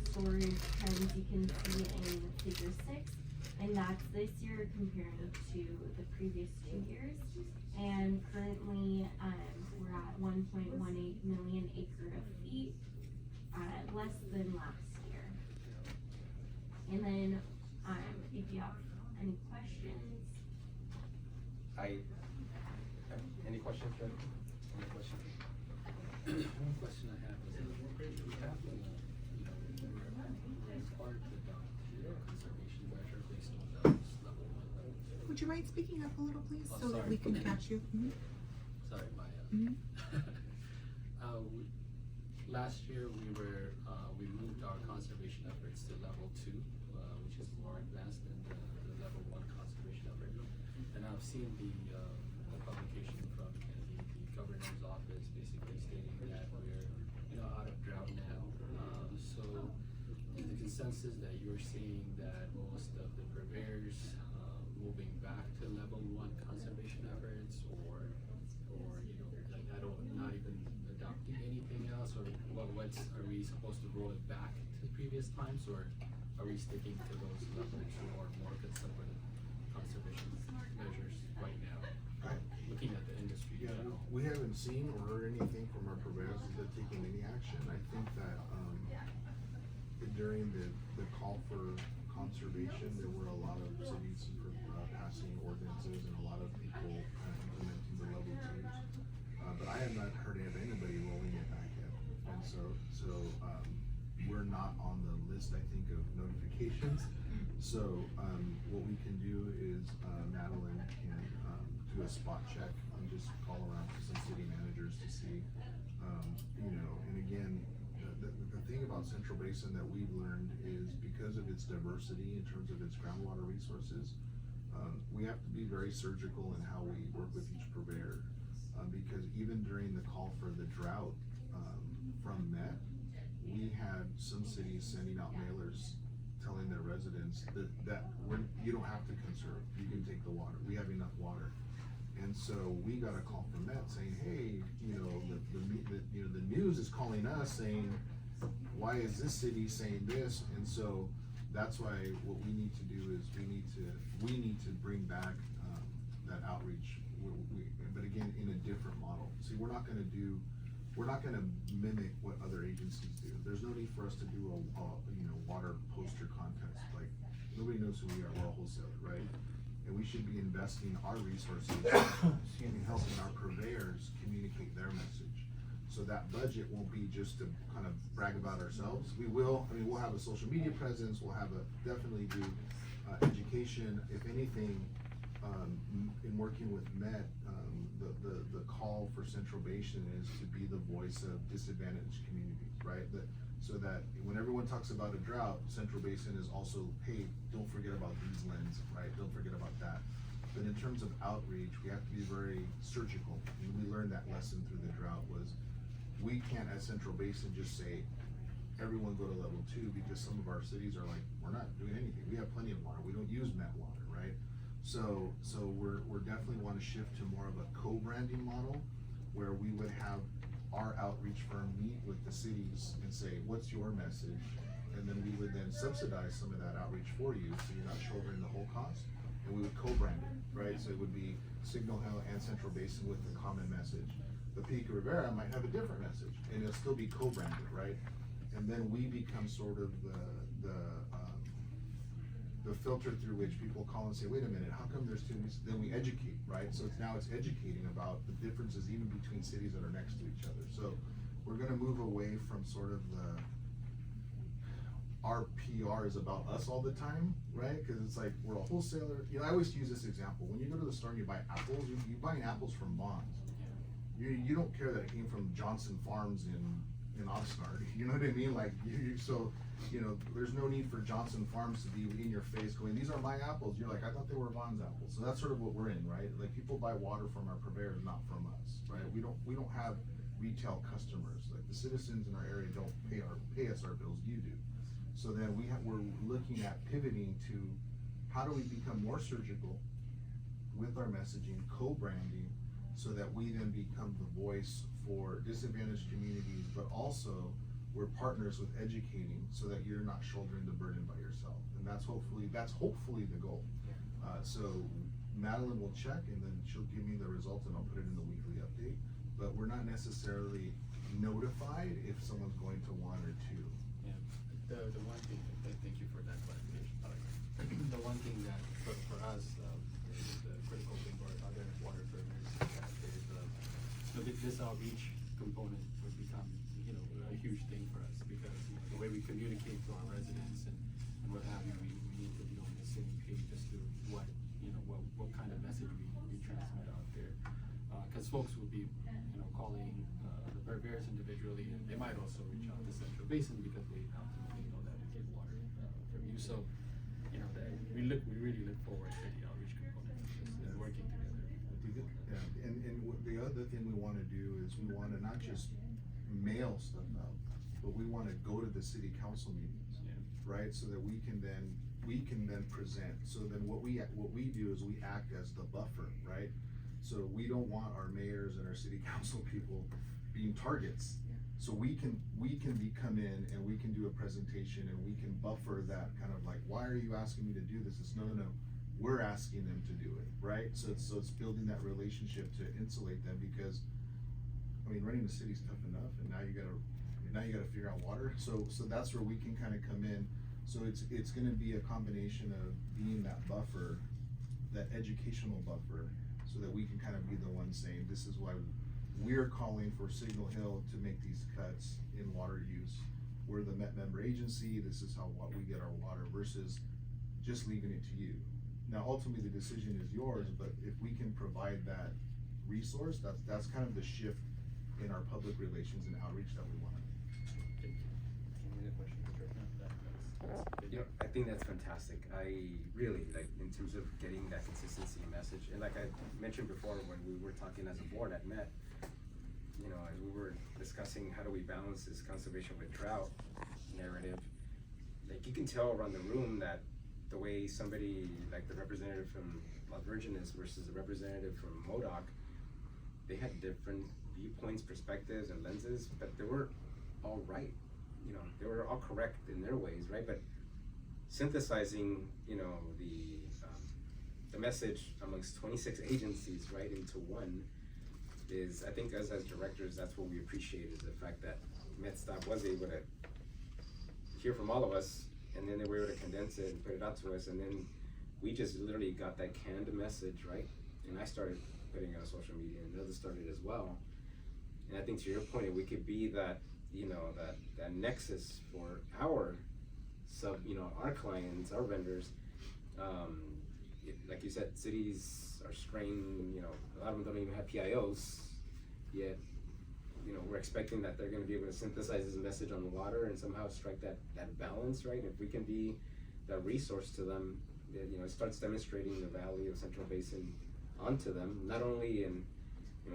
storage trends you can see in figure 6, and that's this year comparing to the previous 2 years. And currently, we're at 1.18 million acre feet, less than last year. And then, if you have any questions. Any questions, Fred? Any questions? One question I have is, we have, as part of the conservation measure based on those level 1. Would you mind speaking up a little, please, Oh, so that sorry. we can catch you? Mm-hmm. Sorry, Maya. Mm-hmm. Last year we moved our conservation efforts to level 2, which is more advanced than the level 1 conservation effort. And I've seen the publication from the governor's office basically stating consensus that you're seeing that most of the purveyors moving back to level 1 conservation efforts, or like I don't not even adopting anything else, or are we supposed to roll it back to previous times, or are we sticking to those levels or more conservative conservation measures right now? Looking at the industry. Yeah, we haven't seen or heard anything from our providers that they're taking any action. I think that, during the call for conservation, there were a lot of cities passing ordinances and a lot of people implementing the level 2s. But I have not heard of anybody rolling it back yet. And so we're not on the list, I think, of notifications. So, what we can do is, Madeline can, do a spot check and just call around to some city managers to see, and again, the thing about Central Basin that we've learned is because of its diversity in terms of its groundwater resources, we have to be very surgical in how we work with each purveyor. Because even during the call for the drought, from Met, we had some cities sending out mailers telling their residents that you don't have to conserve, you can take the water, we have enough water. And so we got a call from Met saying, hey, the news is calling us saying, why is this city saying this? And so that's why what we need to do is we need to bring back that outreach. But again, in a different model. See, we're not gonna mimic what other agencies do. There's no need for us to do a water poster contest. Like, nobody knows who we are. We're a wholesaler, right? And we should be investing our resources in helping our purveyors communicate their message. So that budget won't be just to kind of brag about ourselves. We'll have a social media presence, we'll definitely do education. If anything, in working with Met, the call for Central Basin is to be the voice of disadvantaged communities, right? So that when everyone talks about a drought, Central Basin is also, hey, don't forget about these lands, right? Don't forget about that. But in terms of outreach, we have to be very surgical. And we learned that lesson through the drought was, we can't as Central Basin just say, everyone go to level 2, because some of our cities are like, we're not doing anything. We have plenty of water. We don't use Met water, right? So we're definitely want to shift to more of a co-branding model, where we would have our outreach firm meet with the cities and say, what's your message? And then we would then subsidize some of that outreach for you, so you're not shouldering the whole cost. And we would co-brand it, right? So it would be Signal Hill and Central Basin with the common message. The Pico Rivera might have a different message, and it'll still be co-branded, right? And then we become sort of the filter through which people call and say, wait a minute, how come there's two? Then we educate, right? So now it's educating about the differences even between cities that are next to each other. So we're gonna move away from sort of our PR is about us all the time, right? Because it's like, we're a wholesaler. I always use this example. When you go to the store and you buy apples, you're buying apples from Bonds. You don't care that it came from Johnson Farms in Oxnard, you know what I mean? Like, there's no need for Johnson Farms to be in your face going, these are my apples. You're like, I thought they were Bonds apples. So that's sort of what we're in, right? Like, people buy water from our purveyors, not from us, right? We don't have retail customers. Like, the citizens in our area don't pay us our bills, you do. So then we're looking at pivoting to how do we become more surgical with our messaging, co-branding, so that we then become the voice for disadvantaged communities, but also we're partners with educating so that you're not shouldering the burden by yourself. And that's hopefully the goal. So Madeline will check, and then she'll give me the results, and I'll put it in the weekly update. But we're not necessarily notified if someone's going to 1 or 2. Yeah, the one thing, thank you for that clarification. The one thing that for us is the critical thing for other water purveyors is this outreach component would become a huge thing for us, because the way we communicate to our residents and what have you, we need to be on the same page as to what kind of message we transmit out there. Because folks will be calling the purveyors individually, and they might also reach out to Central Basin because they ultimately know that we get water from you. So we really look forward to the outreach component and working together. Yeah, and the other thing we want to do is we want to not just mail stuff out, but we want to go to the city council meetings. Yeah. right? So that we can then present. So then what we do is we act as the buffer, right? So we don't want our mayors and our city council people being targets. So we can come in and we can do a presentation and we can buffer that kind of like, why are you asking me to do this? It's no, we're asking them to do it, right? So it's building that relationship to insulate them, because I mean, running the city's tough enough, and now you gotta figure out water. So that's where we can kind of come in. So it's gonna be a combination of being that buffer, that educational buffer, so that we can kind of be the one saying, this is why we're calling for Signal Hill to make these cuts in water use. We're the Met member agency, this is how we get our water, versus just leaving it to you. Now, ultimately, the decision is yours, but if we can provide that resource, that's kind of the shift in our public relations and outreach that we want. You know, I think that's fantastic. I really like, in terms of getting that consistency message, and like I mentioned before when we were talking as a board at Met, you know, as we were discussing how do we balance this conservation with drought narrative, like you can tell around the room that the way somebody like the representative from Las Virgenes versus the representative from MODOC, they had different viewpoints, perspectives, and lenses, but they were all right. You know, they were all correct in their ways, right? But synthesizing, you know, the message amongst 26 agencies, right, into one is, I think as directors, that's what we appreciate, is the fact that MetStop was able to hear from all of us, and then they were able to condense it and put it out to us, and then we just literally got that canned message, right? And I started putting it on social media, and others started as well. And I think to your point, we could be that, you know, that nexus for our our clients, our vendors. Like you said, cities are strained, you know, a lot of them don't even have PIOs, yet, you know, we're expecting that they're gonna be able to synthesize this message on the water and somehow strike that balance, right? If we can be that resource to them, that, you know, it starts demonstrating the value of Central Basin onto them, not only in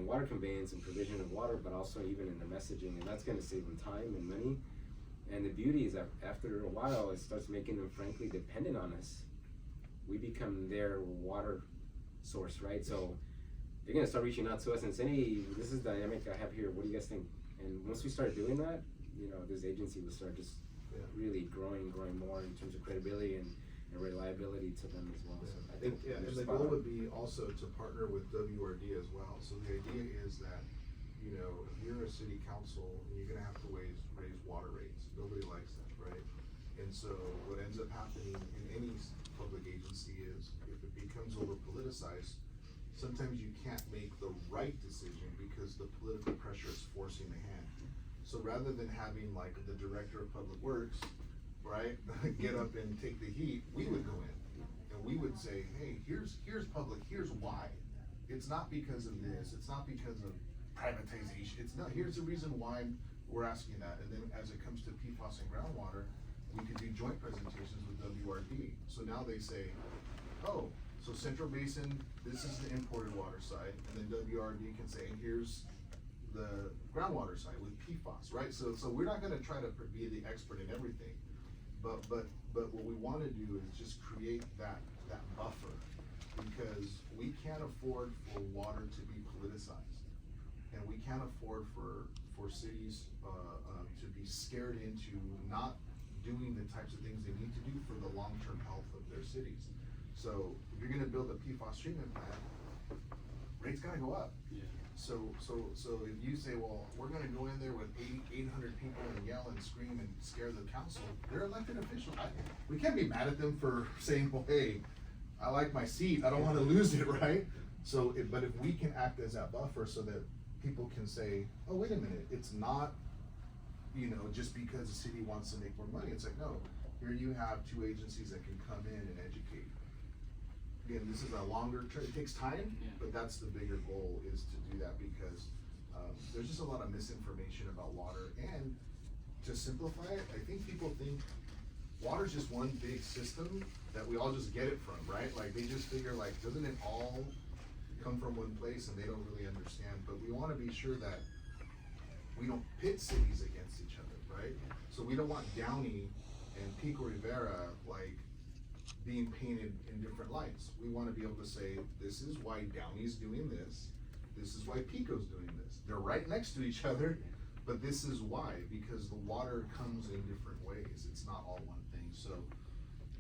water conveyance and provision of water, but also even in the messaging, and that's gonna save them time and money. And the beauty is that after a while, it starts making them frankly dependent on us. We become their water source, right? So they're gonna start reaching out to us and saying, hey, this is the dynamic I have here, what do you guys think? And once we start doing that, you know, this agency will start just really growing more in terms of credibility and reliability to them as well. So I think and the goal would be also to partner with WRD as well. So the idea is that, you know, if you're a city council, you're gonna have to raise water rates. Nobody likes that, right? And so what ends up happening in any public agency is, if it becomes over politicized, sometimes you can't make the right decision because the political pressure is forcing the hand. So rather than having like the director of public works, right, get up and take the heat, we would go in and we would say, hey, here's public, here's why. It's not because of this, it's not because of privatization, it's not, here's the reason why we're asking that. And then as it comes to PFAS and groundwater, we could do joint presentations with WRD. So now they say, oh, so Central Basin, this is the imported water side, and then WRD can say, here's the groundwater side with PFAS, right? So we're not gonna try to be the expert in everything, but what we wanna do is just create that buffer, because we can't afford for water to be politicized, and we can't afford for cities to be scared into not doing the types of things they need to do for the long-term health of their cities. So if you're gonna build a PFAS treatment plant, rates gotta go up. Yeah. So if you say, well, we're gonna go in there with 800 people and yell and scream and scare the council, they're elected officials. We can't be mad at them for saying, well, hey, I like my seat, I don't wanna lose it, right? So, but if we can act as that buffer so that people can say, oh, wait a minute, it's not, you know, just because the city wants to make more money. It's like, no, here you have two agencies that can come in and educate. Again, this is a longer term, it takes time, but that's the bigger goal, is to do that, because there's just a lot of misinformation about water. And to simplify it, I think people think water's just one big system that we all just get it from, right? Like they just figure, like, doesn't it all come from one place, and they don't really understand. But we wanna be sure that we don't pit cities against each other, right? So we don't want Downey and Pico Rivera, like, being painted in different lights. We wanna be able to say, this is why Downey's doing this is why Pico's doing this. They're right next to each other, but this is why, because the water comes in different ways. It's not all one thing. So,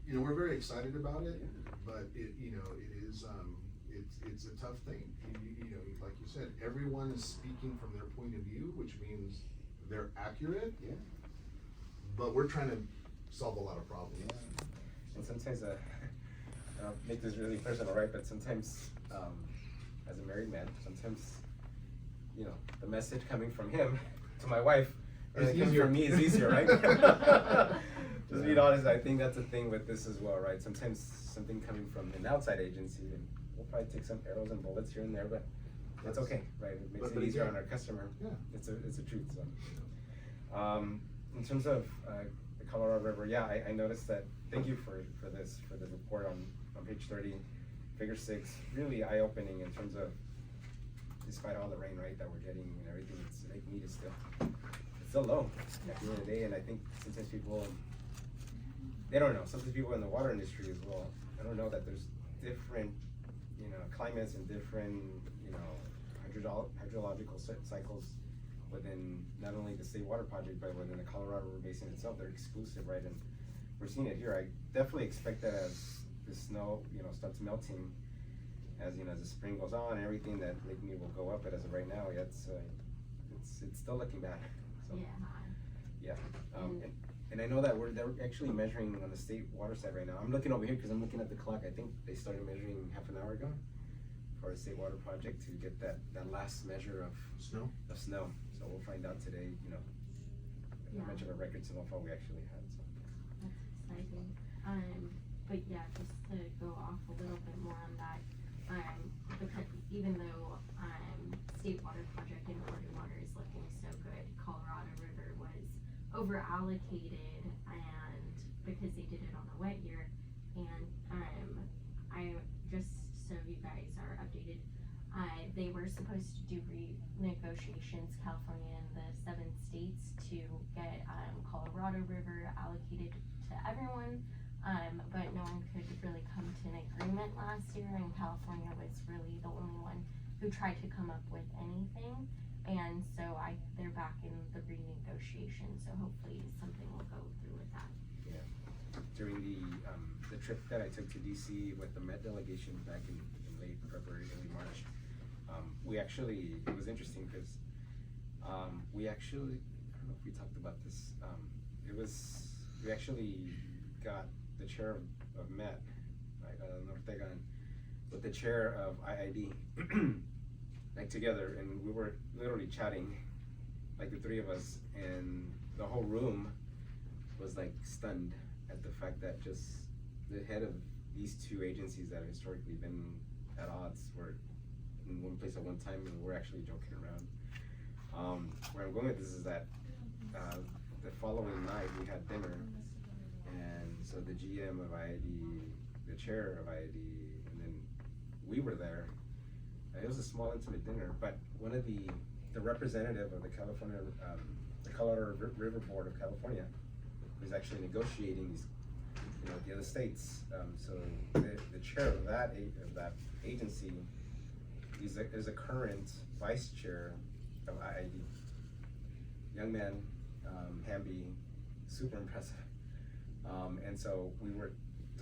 you know, we're very excited about it, but it, you know, it is, it's a tough thing. You know, like you said, everyone is speaking from their point of view, which means they're accurate. Yeah. But we're trying to solve a lot of problems. Yeah. And sometimes, I'll make this really personal, right? But sometimes, as a married man, sometimes, you know, the message coming from him to my wife, and it coming from me is easier, right? Just being honest, I think that's a thing with this as well, right? Sometimes something coming from an outside agency, and we'll probably take some arrows and bullets here and there, but that's okay, right? It makes it easier on our customer. Yeah. It's a truth. So, in terms of the Colorado River, yeah, I noticed that. Thank you for the report on page 30, figure 6. Really eye-opening in terms of, despite all the rain, right, that we're getting and everything, it's lake meat is still low at the end of the day. And I think sometimes people, they don't know. Sometimes people in the water industry as well, I don't know that there's different, you know, climates and different, you know, hydrological cycles within not only the state water project, but within the Colorado River Basin itself. They're exclusive, right? And we're seeing it here. I definitely expect that as the snow, you know, starts melting, as you know, as the spring goes on, everything, that Lake Mead will go up. But as of right now, yeah, it's still looking bad. So, yeah. And I know that they're actually measuring on the state water side right now. I'm looking over here because I'm looking at the clock. I think they started measuring half an hour ago for a state water project to get that last measure of snow. So we'll find out today, you know, how much of a record snowfall we actually had. So. That's exciting. But yeah, just to go off a little bit more on that, because even though state water project and Oregon water is looking so good, Colorado River was over allocated, and because they did it on a wet year, and I just so you guys are updated, they were supposed to do renegotiations, California and the 7 states, to get Colorado River allocated to everyone, but no one could really come to an agreement last year, and California was really the only one who tried to come up with anything, and so they're back in the renegotiation, so hopefully something will go through with that. Yeah. During the trip that I took to DC with the Met delegation back in late February, early March, it was interesting because we actually, I don't know if we talked about this, we actually got the chair of Met, right, Ortega, with the chair of IID, like together, and we were literally chatting, like the 3 of us, and the whole room was like stunned at the fact that just the head of these 2 agencies that have historically been at odds were in one place at one time, and we're actually joking around. Where I'm going with this is that the following night we had dinner, and so the GM of IID, the chair of IID, and then we were there. It was a small intimate dinner, but one of the representative of the Colorado River Board of California was actually negotiating these, you know, the other states. So the chair of that agency is a current vice chair of IID. Young man, Hamby, super impressive. And so we were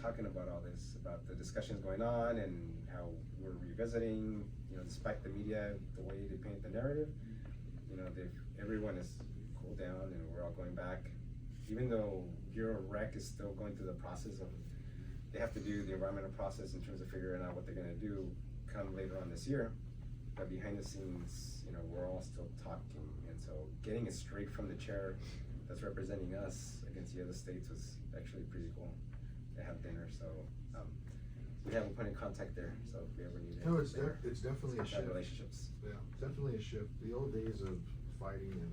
talking about all this, about the discussions going on and how we're revisiting, you know, despite the media, the way they paint the narrative, you know, everyone has cooled down and we're all going back. Even though Bureau of Rec is still going through the process of, they have to do the environmental process in terms of figuring out what they're gonna do come later on this year. But behind the scenes, you know, we're all still talking. And so getting it straight from the chair that's representing us against the other states was actually pretty cool. They have dinner, so we have a point of contact there. So if we ever need it, no, it's definitely a shift. Relationships. Yeah, definitely a shift. The old days of fighting and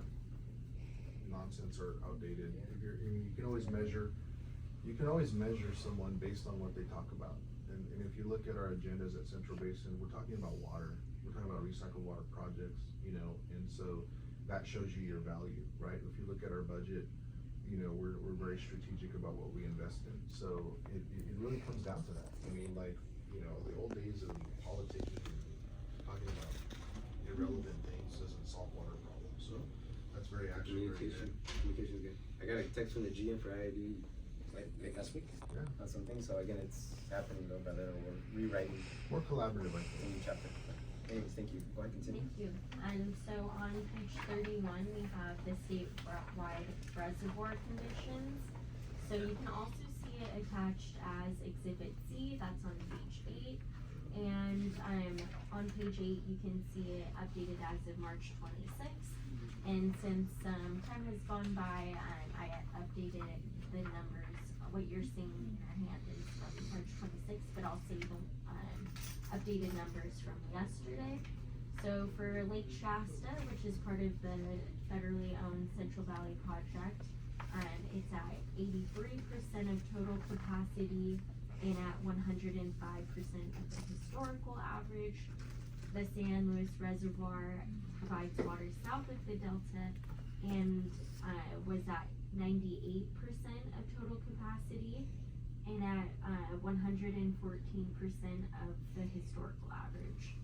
nonsense are outdated. Yeah. You can always measure someone based on what they talk about. And if you look at our agendas at Central Basin, we're talking about water. We're talking about recycled water projects, you know, and so that shows you your value, right? If you look at our budget, you know, we're very strategic about what we invest in. So it really comes down to that. I mean, like, you know, the old days of politicking and talking about irrelevant things doesn't solve water problems. So that's very actually very good. Communication's good. I got a text from the GM for IID like last week. Yeah. On something. So again, it's happening little by little. We're rewriting More collaborative, I a think. new chapter. Anyways, thank you. Go ahead, continue. Thank you. And so on page 31, we have the statewide reservoir conditions. So you can also see it attached as Exhibit C, that's on page 8. And on page 8, you can see it updated as of March 26th. And since time has gone by, I updated the numbers. What you're seeing in your hand is from March 26th, but I'll say the updated numbers from yesterday. So for Lake Shasta, which is part of the federally owned Central Valley project, it's at 83% of total capacity and at 105% of the historical average. The San Luis Reservoir provides water south of the Delta and was at 98% of total capacity and at 114% of the historical average.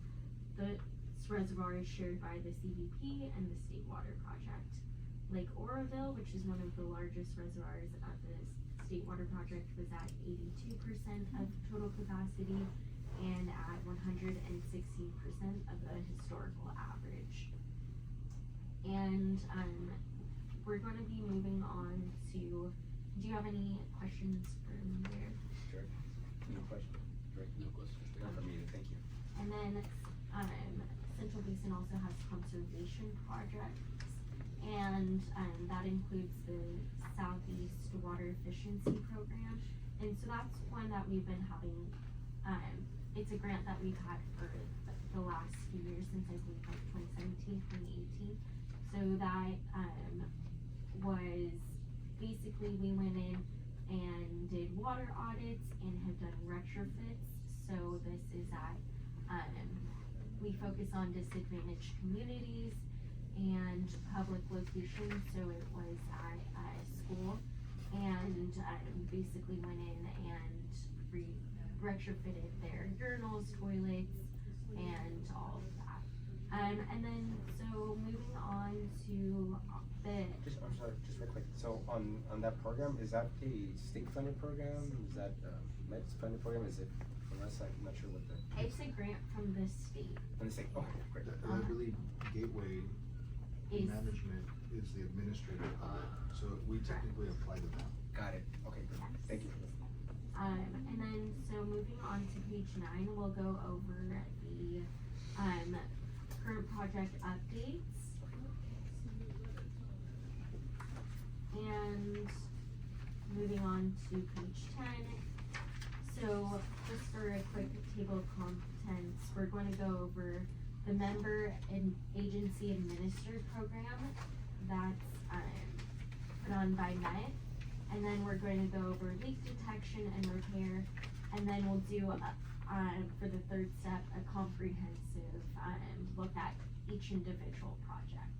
This reservoir is shared by the CVP and the State Water Project. Lake Oroville, which is one of the largest reservoirs of the State Water Project, was at 82% of total capacity and at 116% of the historical average. And we're going to be moving on to, do you have any questions for me there? Sure. No question. Right. No questions there. Not for me, thank you. And then Central Basin also has conservation projects, and that includes the Southeast Water Efficiency Program. And so that's one that we've been having, it's a grant that we've had for the last few years, since I believe like 2017, 2018. So that was basically, we went in and did water audits and have done retrofits. So this is at, we focus on disadvantaged communities and public locations. So it was at a school, and basically went in and retrofitted their urinals, toilets, and all of that. And then, so moving on to the. I'm sorry, just real quick. So on that program, is that a state funded program? Is that Med's funded program? Is it from us? I'm not sure what the. It's a grant from the state. From the state. Okay, great. I believe Gateway Is- Management is the administrator of it, so we technically apply to them. Got it. Okay, good. Thank you. And then, so moving on to page 9, we'll go over the current project updates. And moving on to page 10. So just for a quick table of contents, we're going to go over the member and agency administered program that's put on by Met. And then we're going to go over leak detection and repair. And then we'll do, for the third step, a comprehensive look at each individual project.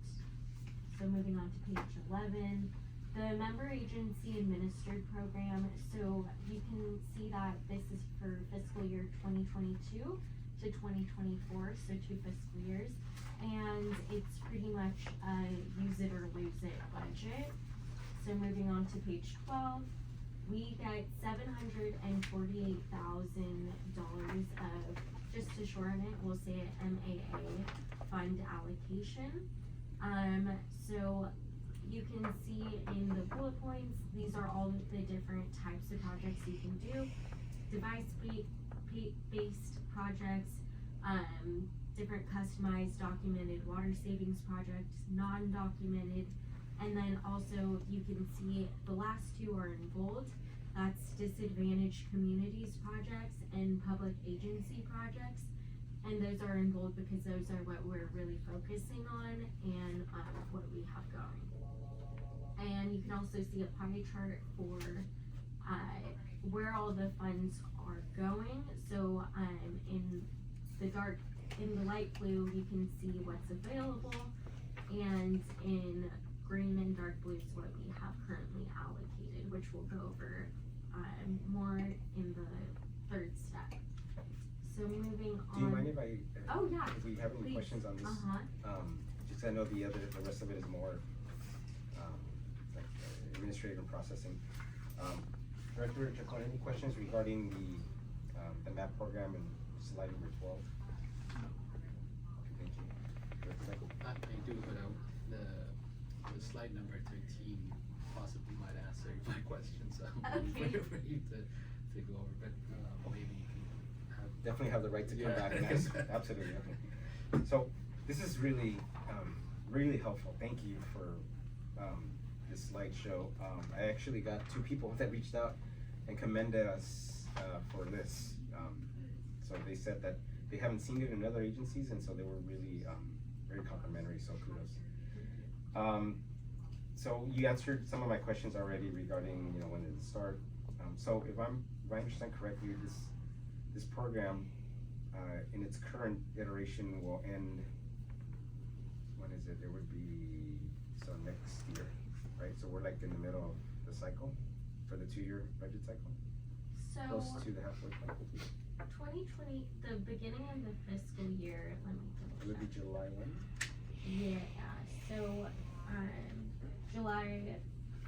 So moving on to page 11, the member agency administered program. So you can see that this is for fiscal year 2022 to 2024, so 2 fiscal years. And it's pretty much a use it or lose it budget. So moving on to page 12, we get $748,000 of, just to shorten it, we'll say it MAA fund allocation. So you can see in the bullet points, these are all the different types of projects you can do. Device-based projects, different customized documented water savings projects, non-documented. And then also you can see the last two are in bold. That's disadvantaged communities projects and public agency projects. And those are in bold because those are what we're really focusing on and what we have going. And you can also see a pie chart for where all the funds are going. So in the light blue, you can see what's available, and in green and dark blue is what we have currently allocated, which we'll go over more in the third step. So moving on. Do you mind if I? Oh yeah. If we have any Please. questions on this? Just 'cause I know the rest of it is more like administrative and processing. Director Chacon, any questions regarding the MAP program and slide number 12? Thank you. Director Michael? I do, but the slide number 13 possibly might answer my question, so Okay. for you to go over, but maybe you can have. Definitely have the right to come Yeah. back and ask. Absolutely, okay. So this is really, really helpful. Thank you for this slideshow. I actually got 2 people that reached out and commended us for this. So they said that they haven't seen it in other agencies, and so they were really very complimentary, so kudos. So you answered some of my questions already regarding, when did it start. So if I understand correctly, this program in its current iteration will end, when is it? It would be, so next year, right? So we're like in the middle of the cycle for the 2-year budget cycle? So Close to the halfway point? 2020, the beginning of the fiscal year, let me It would be July 1? Yeah, so July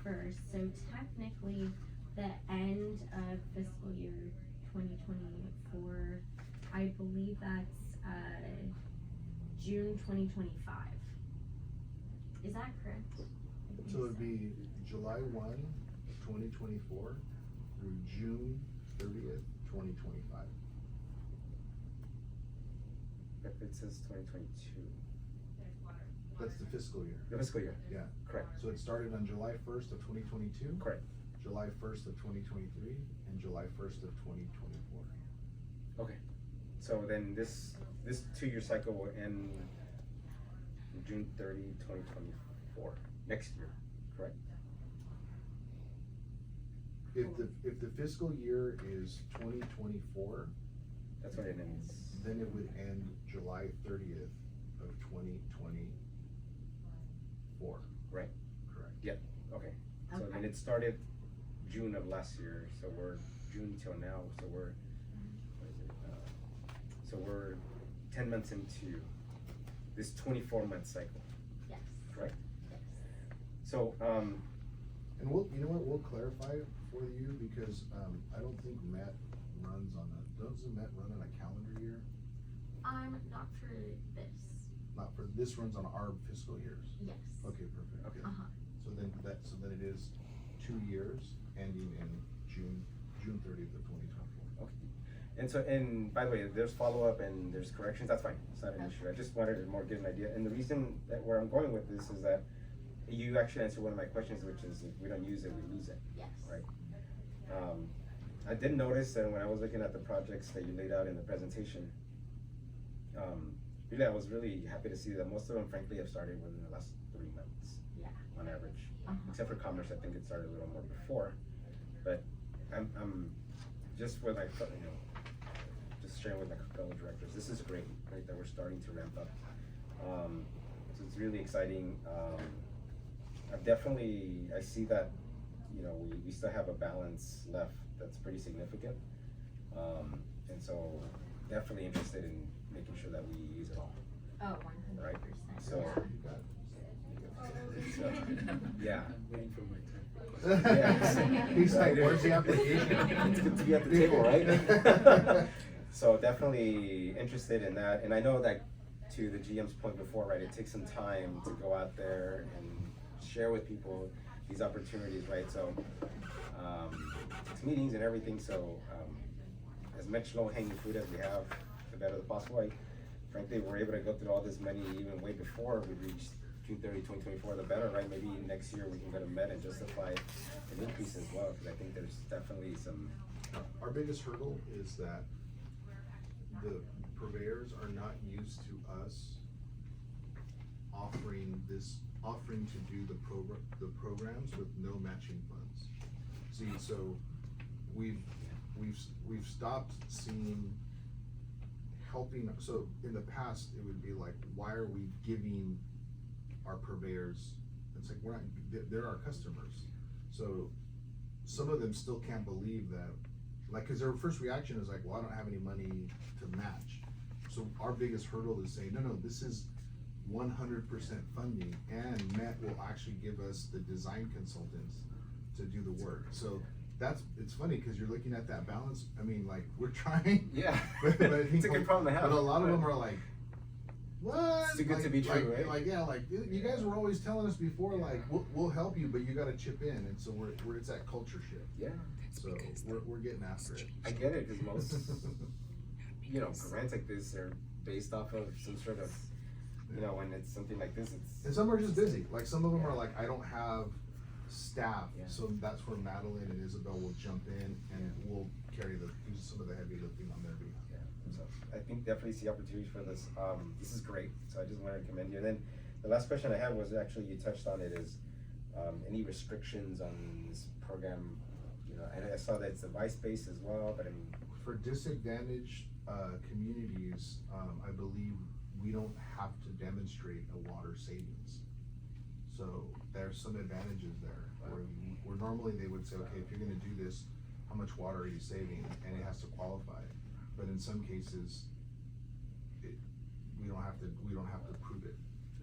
1st, so technically the end of fiscal year 2024, I believe that's June 2025. Is that correct? So it'd be July 1, 2024 through June 30th, 2025. If it says 2022. That's the fiscal year. The fiscal year? Yeah. Correct. So it started on July 1st of 2022. Correct. July 1st of 2023 and July 1st of 2024. Okay. So then this 2-year cycle will end June 30, 2024, next year, correct? If the fiscal year is 2024, That's when it ends. then it would end July 30th of 2024. Right? Correct. Yep, okay. So Okay. then it started June of last year, so we're June till now, so we're, what is it? So we're 10 months into this 24-month cycle, Yes. correct? Yes. So, And we'll clarify for you because I don't think Matt runs on doesn't Matt run on a calendar year? Not for this. Not for, this runs on our fiscal years. Yes. Okay, perfect. Okay. So then it is 2 years ending in June 30th of 2024. okay. And by the way, there's follow-up and there's corrections, that's fine, it's not an issue. I just wanted to more get an idea. And the reason that where I'm going with this is that you actually answered one of my questions, which is if we don't use it, we lose it, Yes. right? I did notice that when I was looking at the projects that you laid out in the presentation, really I was really happy to see that most of them frankly have started within the last 3 months. Yeah. On average. Uh-huh. Except for commerce, I think it started a little more before. But I'm just with my, just sharing with my fellow directors, this is great, right, that we're starting to ramp up. So it's really exciting. I see that, we still have a balance left that's pretty significant. And so definitely interested in making sure that we use it all. Oh, 100%. Right. So, You got it. so yeah. I'm waiting for my turn. Yeah. He's like, where's the application? It's good to be at the table, right? So definitely interested in that, and I know that to the GM's point before, right, it takes some time to go out there and share with people these opportunities, right? So it's meetings and everything, so as much low-hanging fruit as we have, the better possible. Frankly, we're able to go through all this money even way before we reached June 30, 2024, the better, right? Maybe next year we can go to Met and justify an increase as well, because I think there's definitely some. Our biggest hurdle is that the purveyors are not used to us offering to do the programs with no matching funds. See, so we've stopped seeing helping. So in the past, it would be like, why are we giving our purveyors? And It's like, we're not, they're our customers. So some of them still can't believe that, like, cause their first reaction is like, well, I don't have any money to match. So our biggest hurdle is saying, no, this is 100% funding, and Met will actually give us the design consultants to do the work. So it's funny, cause you're looking at that balance. I mean, like, we're trying. Yeah. but I think It's a good problem to have. But a lot of them are like, what? It's too good to be true, right? Like, yeah, like, you guys were always telling us before, like, we'll help you, but you gotta chip in. And so we're it's that culture shift. Yeah. So we're getting after it. I get it, because most, you know, grants like this are based off of some sort of, you know, when it's something like this, it's. And some are just busy. Like, some of them are like, I don't have staff, Yeah. so that's where Madeline and Isabel will jump in and we'll do some of the heavy lifting on their behalf. Yeah, so I think definitely see opportunities for this. This is great, so I just wanted to commend you. And then the last question I had was, actually, you touched on it, is any restrictions on this program? You know, and I saw that it's device-based as well, but I mean. For disadvantaged communities, I believe we don't have to demonstrate a water savings. So there's some advantages there, where normally they would say, okay, if you're gonna do this, how much water are you saving? And it has to qualify. But in some cases, we don't have to prove it.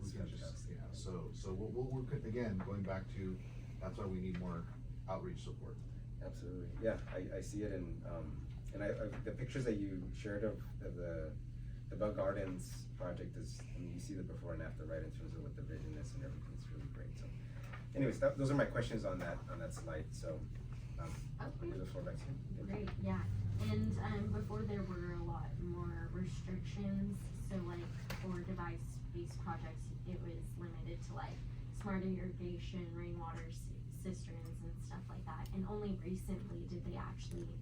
We can just, yeah, so we're, again, going back to, that's why we need more outreach support. Absolutely, yeah, I see it, and the pictures that you shared of the Bug Gardens project is, I mean, you see the before and after, right, in terms of what the vision is and everything. It's really great. So anyways, those are my questions on that slide. So I'll give the floor back to you. Great, yeah. And before there were a lot more restrictions, so like for device-based projects, it was limited to like smart irrigation, rainwater cisterns and stuff like that. And only recently did they actually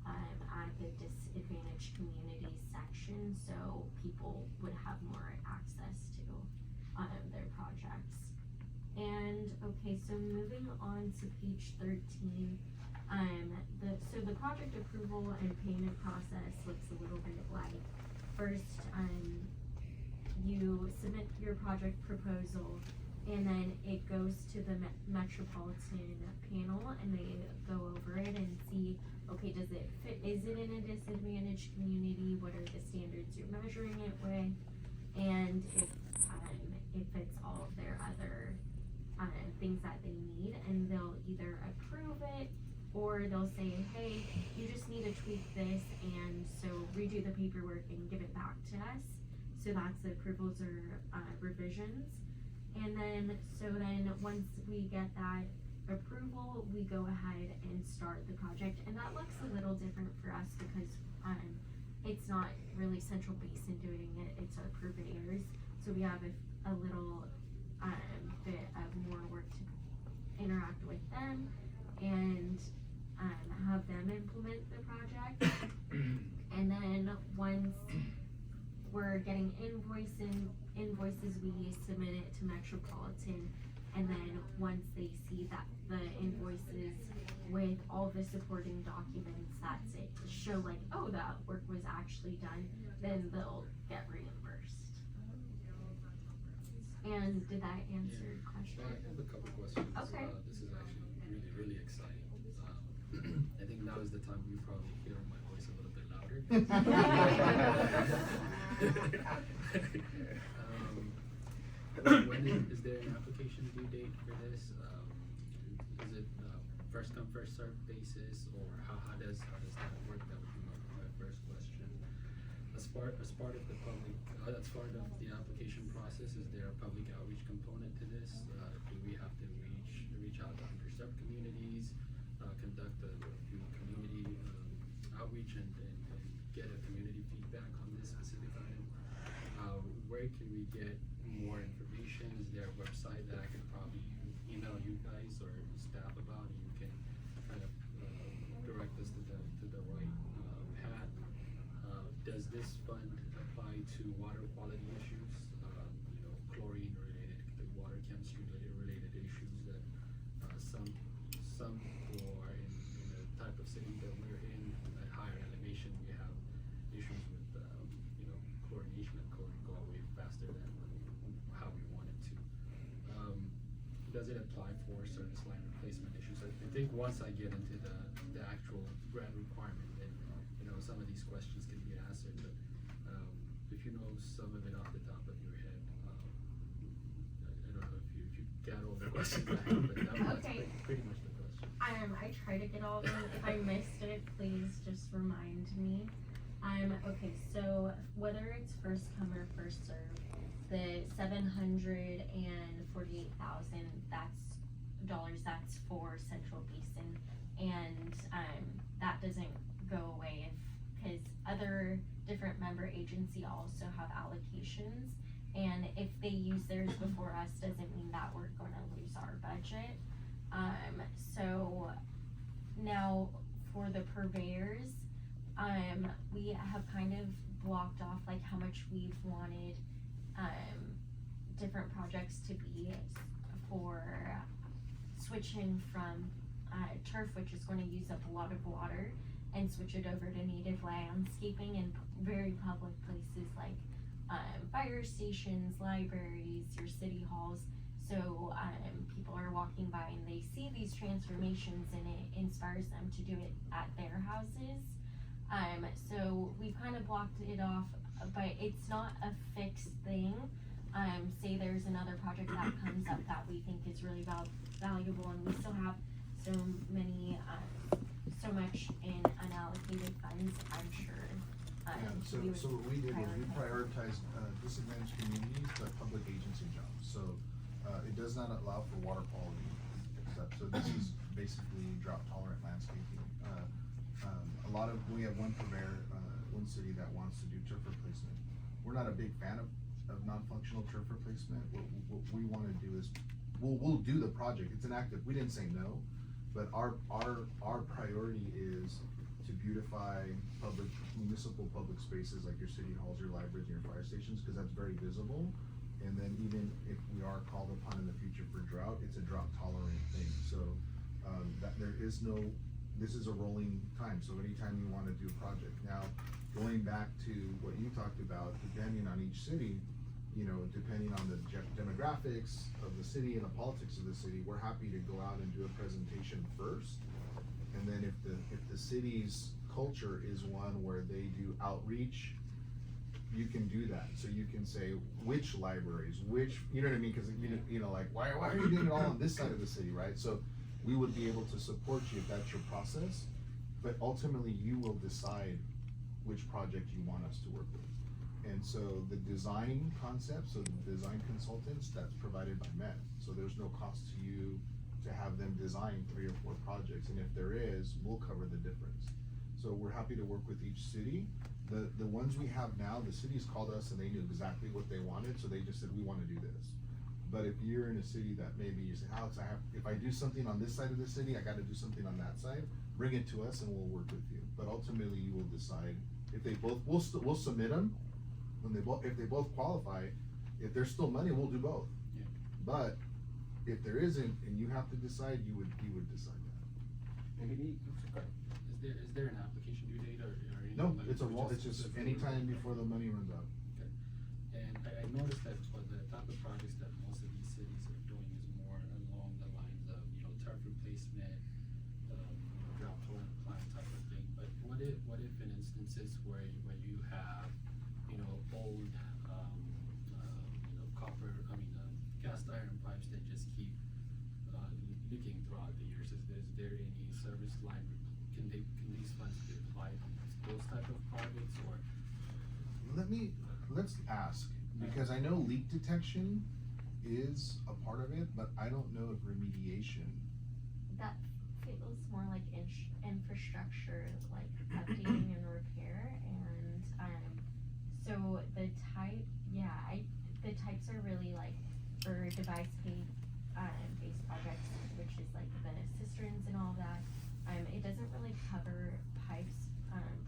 add the disadvantaged communities section, so people would have more access to their projects. And okay, so moving on to page 13, so the project approval and payment process looks a little bit like, first, you submit your project proposal, and then it goes to the metropolitan panel, and they go over it and see, okay, does it fit, is it in a disadvantaged community, what are the standards you're measuring it with, and if it fits all of their other things that they need, and they'll either approve it, or they'll say, hey, you just need to tweak this, and so redo the paperwork and give it back to us. So that's the approvals or revisions. And then, once we get that approval, we go ahead and start the project. And that looks a little different for us because it's not really Central Basin doing it, it's our purveyors. So we have a little bit of more work to interact with them and have them implement the project. And then once we're getting invoices, we submit it to Metropolitan, and then once they see that the invoices with all the supporting documents, that's it, to show like, oh, that work was actually done, then they'll get reimbursed. And did that answer your question? I have a couple questions. Okay. This is actually really, really exciting. I think now is the time you probably hear my voice a little bit louder. Is there an application due date for this? Is it first come, first served basis, or how does that work? That would be my first question. As part of the public, as part of the application process, is there a public outreach component to this? Do we have to reach out to underserved communities, conduct a community outreach and get a community feedback on this specific item? Where can we get more information? Is there a website that I could probably email you guys or staff about, and you can kind of direct us to the right path? Does this fund apply to water quality issues? Chlorine related, the water chemistry related issues that some or in the type of city that we're in at higher elevation, we have issues with chlorination, and chlorine go away faster than how we want it to. once I get into the actual grant requirement, then, you know, some of these questions can be answered, but, if you know some of it off the top of your head, I don't know if you got all the questions I have, but that's Okay. pretty much the question. I try to get all of them. If I missed it, please just remind me. Okay, so whether it's first come or first serve, the $748,000, that's for Central Basin, and that doesn't go away because other different member agency also have allocations, and if they use theirs before us, doesn't mean that we're gonna lose our budget. So now for the purveyors, we have kind of blocked off like how much we've wanted different projects to be for switching from turf, which is going to use up a lot of water, and switch it over to native landscaping in very public places like fire stations, libraries, your city halls. So people are walking by and they see these transformations and it inspires them to do it at their houses. So we've kind of blocked it off, but it's not a fixed thing. Say there's another project that comes up that we think is really valuable, and we still have so much in unallocated funds, I'm sure. we would So what we did was we prioritize. prioritized disadvantaged communities, but public agency jobs. So it does not allow for water quality stuff. So this is basically drought tolerant landscaping. We have one purveyor, one city that wants to do turf replacement. We're not a big fan of non-functional turf replacement. What we wanna do is, we'll do the project. It's an active, we didn't say no, but our priority is to beautify municipal public spaces like your city halls, your libraries, and your fire stations, cause that's very visible. And then even if we are called upon in the future for drought, it's a drought tolerant thing. So, that there is no, this is a rolling time, so anytime you wanna do a project. Now, going back to what you talked about, depending on each city, you know, depending on the demographics of the city and the politics of the city, we're happy to go out and do a presentation first. And then if the city's culture is one where they do outreach, you can do that. So you can say which libraries, you know what I mean? Cause you know, like, why are you doing it all on this side of the city, right? So we would be able to support you if that's your process, but ultimately you will decide which project you want us to work with. And so the design concept, so the design consultants, that's provided by Met. So there's no cost to you to have them design 3 or 4 projects, and if there is, we'll cover the difference. So we're happy to work with each city. The ones we have now, the cities called us and they knew exactly what they wanted, so they just said, we wanna do this. But if you're in a city that maybe you say, Alex, if I do something on this side of the city, I gotta do something on that side, bring it to us and we'll work with you. But ultimately you will decide if they both, we'll submit them. If they both qualify, if there's still money, we'll do both. Yeah. But if there isn't, and you have to decide, you would decide that. Maybe, Is there an application due date or anything? No, like, it's just anytime before the money runs out. Okay. And I noticed that for the type of projects that most of these cities are doing is more along the lines of, you know, turf replacement, drought tolerant plant type of thing. But what if in instances where you have, you know, old, you know, cast iron pipes that just keep leaking throughout the years? Is there any service line? Can these funds be applied to those type of projects, or? Let's ask, because I know leak detection is a part of it, but I don't know if remediation. That feels more like infrastructure, like updating and repair, and so the types are really like for device-based projects, which is like the cisterns and all that. It doesn't really cover pipes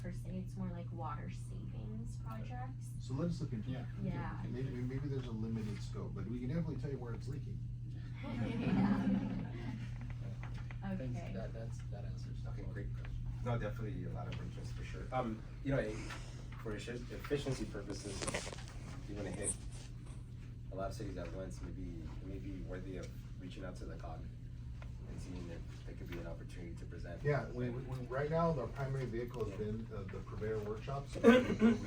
per se. It's more like water savings projects. So let's look into that. Yeah. Maybe there's a limited scope, but we can definitely tell you where it's leaking. Okay. That answers. Okay, great. No, definitely a lot of interest for sure. You know, for efficiency purposes, you wanna hit a lot of cities at once, maybe worthy of reaching out to the COG and seeing if there could be an opportunity to present. Yeah, we right now, our primary vehicle has been the purveyor workshops. So we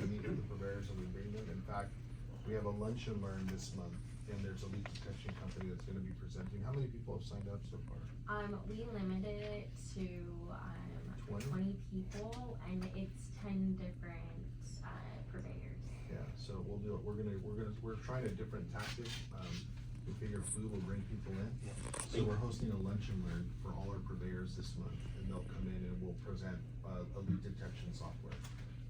meet with the purveyors and we bring them. In fact, we have a lunch and learn this month, and there's a leak detection company that's gonna be presenting. How many people have signed up so far? We limited it to 20 people, and it's 10 different purveyors. Yeah, so we'll do it. We're trying a different tactic. We figure food will bring people in. So we're hosting a lunch and learn for all our purveyors this month, and they'll come in and we'll present a leak detection software.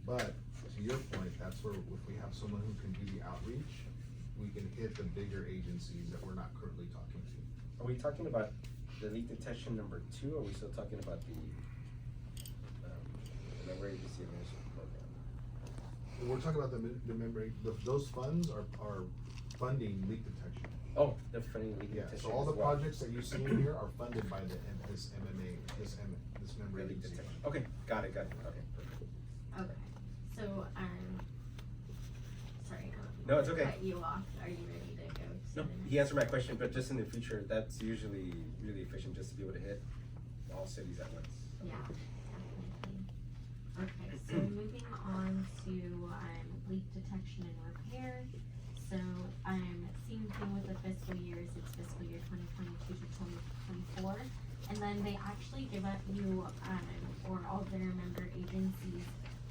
But to your point, that's where if we have someone who can do the outreach, we can hit the bigger agencies that we're not currently talking to. Are we talking about the leak detection number 2, or are we still talking about the member agency administration program? We're talking about the member, those funds are funding leak detection. Oh, they're funding leak Yeah, detection so all as the well. projects that you see in here are funded by this MMA, this member Leak agency. detection. Okay, got it, okay, perfect. Okay, so, sorry, No, it's okay. cut you off. Are you ready to go? to No, the next- he answered my question, but just in the future, that's usually really efficient, just to be able to hit all cities at once. Yeah, definitely. Okay, so moving on to, leak detection and repair. So, same thing with the fiscal years, it's fiscal year 2022 to 2024. And then they actually give up you, or all their member agencies,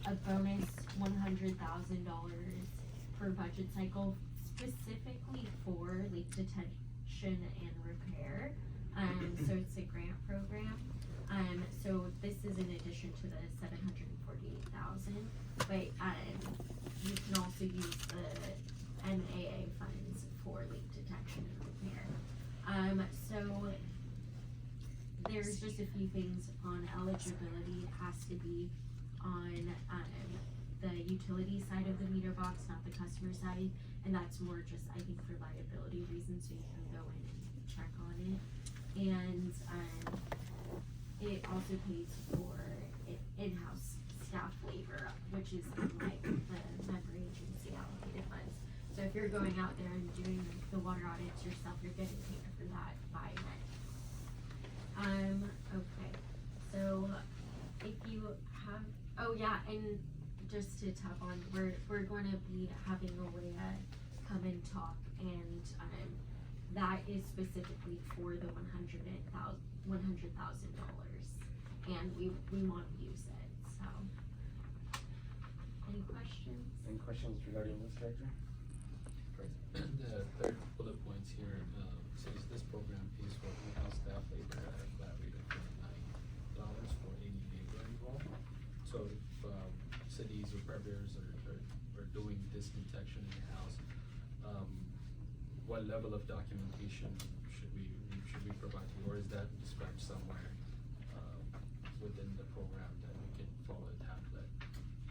a bonus $100,000 per budget cycle specifically for leak detection and repair. So it's a grant program. So this is in addition to the $748,000, but, you can also use the MAA funds for leak detection and repair. So there's just a few things on eligibility. It has to be on, the utility side of the meter box, not the customer side, and that's more just, I think, for liability reasons, so you can go in and check on it. And, it also pays for in-house staff labor, which is unlike the member agency allocated funds. So if you're going out there and doing the water audits yourself, you're getting paid for that by net. Okay, so if you have, oh yeah, and just to tap on, we're going to be having Alea come and talk, and that is specifically for the $100,000, and we want to use it. So, any questions? Any questions regarding this, Director? Great. The third bullet points here, says this program pays for in-house staff labor at a flat rate of $29 for any labor involved. So if, cities or purveyors are doing this detection in-house, what level of documentation should we provide you, or is that described somewhere, within the program that we can follow a template?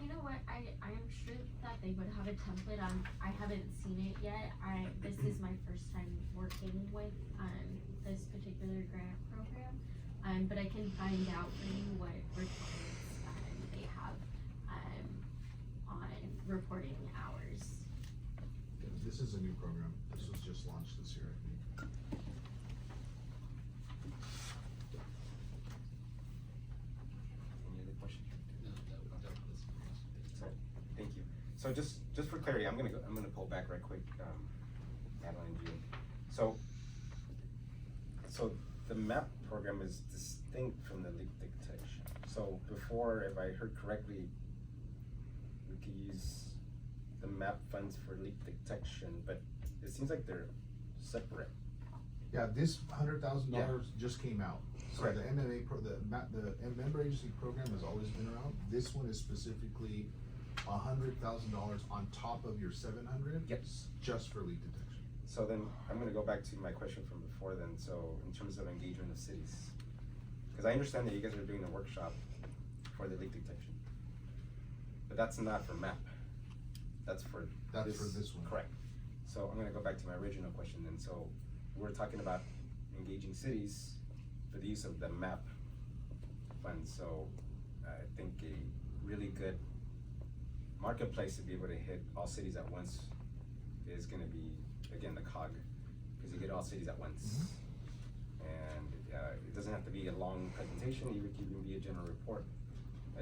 You know what, I'm sure that they would have a template. I haven't seen it yet. This is my first time working with, this particular grant program. But I can find out for you what requirements, they have, on reporting hours. This is a new program. This was just launched this year, I think. Any other questions? No, that was. So, thank you. So just for clarity, I'm gonna pull back right quick, Adeline and June. So the MAP program is distinct from the leak detection. So before, if I heard correctly, we could use the MAP funds for leak detection, but it seems like they're separate. Yeah, this $100,000 just came out. So Correct. the MMA the member agency program has always been around. This one is specifically $100,000 on top of your 700. Yep. Just for leak detection. So then, I'm gonna go back to my question from before then, so in terms of engagement of cities. Cause I understand that you guys are doing a workshop for the leak detection. But that's not for MAP. That's for this one. Correct. So I'm gonna go back to my original question then, so we're talking about engaging cities for the use of the MAP funds, so I think a really good marketplace to be able to hit all cities at once is gonna be, again, the COG, cause you get all cities at once. And it doesn't have to be a long presentation, it can even be a general report.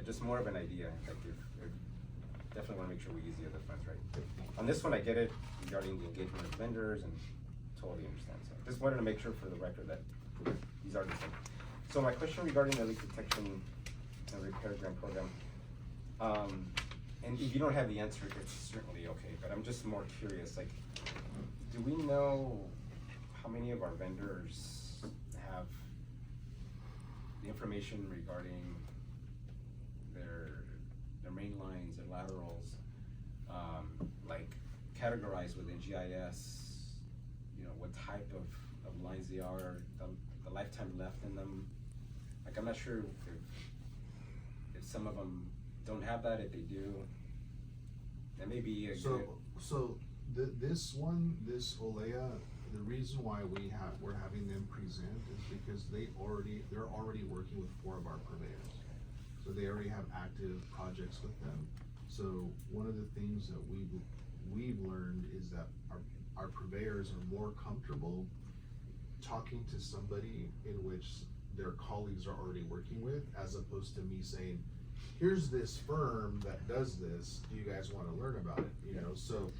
Just more of an idea, like if definitely wanna make sure we use the other funds right. On this one, I get it regarding the engagement of vendors and totally understand. So just wanted to make sure for the record that these are the same. So my question regarding the leak detection and repair grant program, and if you don't have the answer, it's certainly okay, but I'm just more curious, like, do we know how many of our vendors have the information regarding their main lines, their laterals, like categorized within GIS, you know, what type of lines they are, the lifetime left in them? Like, I'm not sure if some of them don't have that, if they do, that may be a good. This Olea, the reason why we're having them present is because they're already working with 4 of our purveyors. So they already have active projects with them. So one of the things that we've learned is that our purveyors are more comfortable talking to somebody in which their colleagues are already working with, as opposed to me saying, here's this firm that does this, do you guys wanna learn about it, you know? So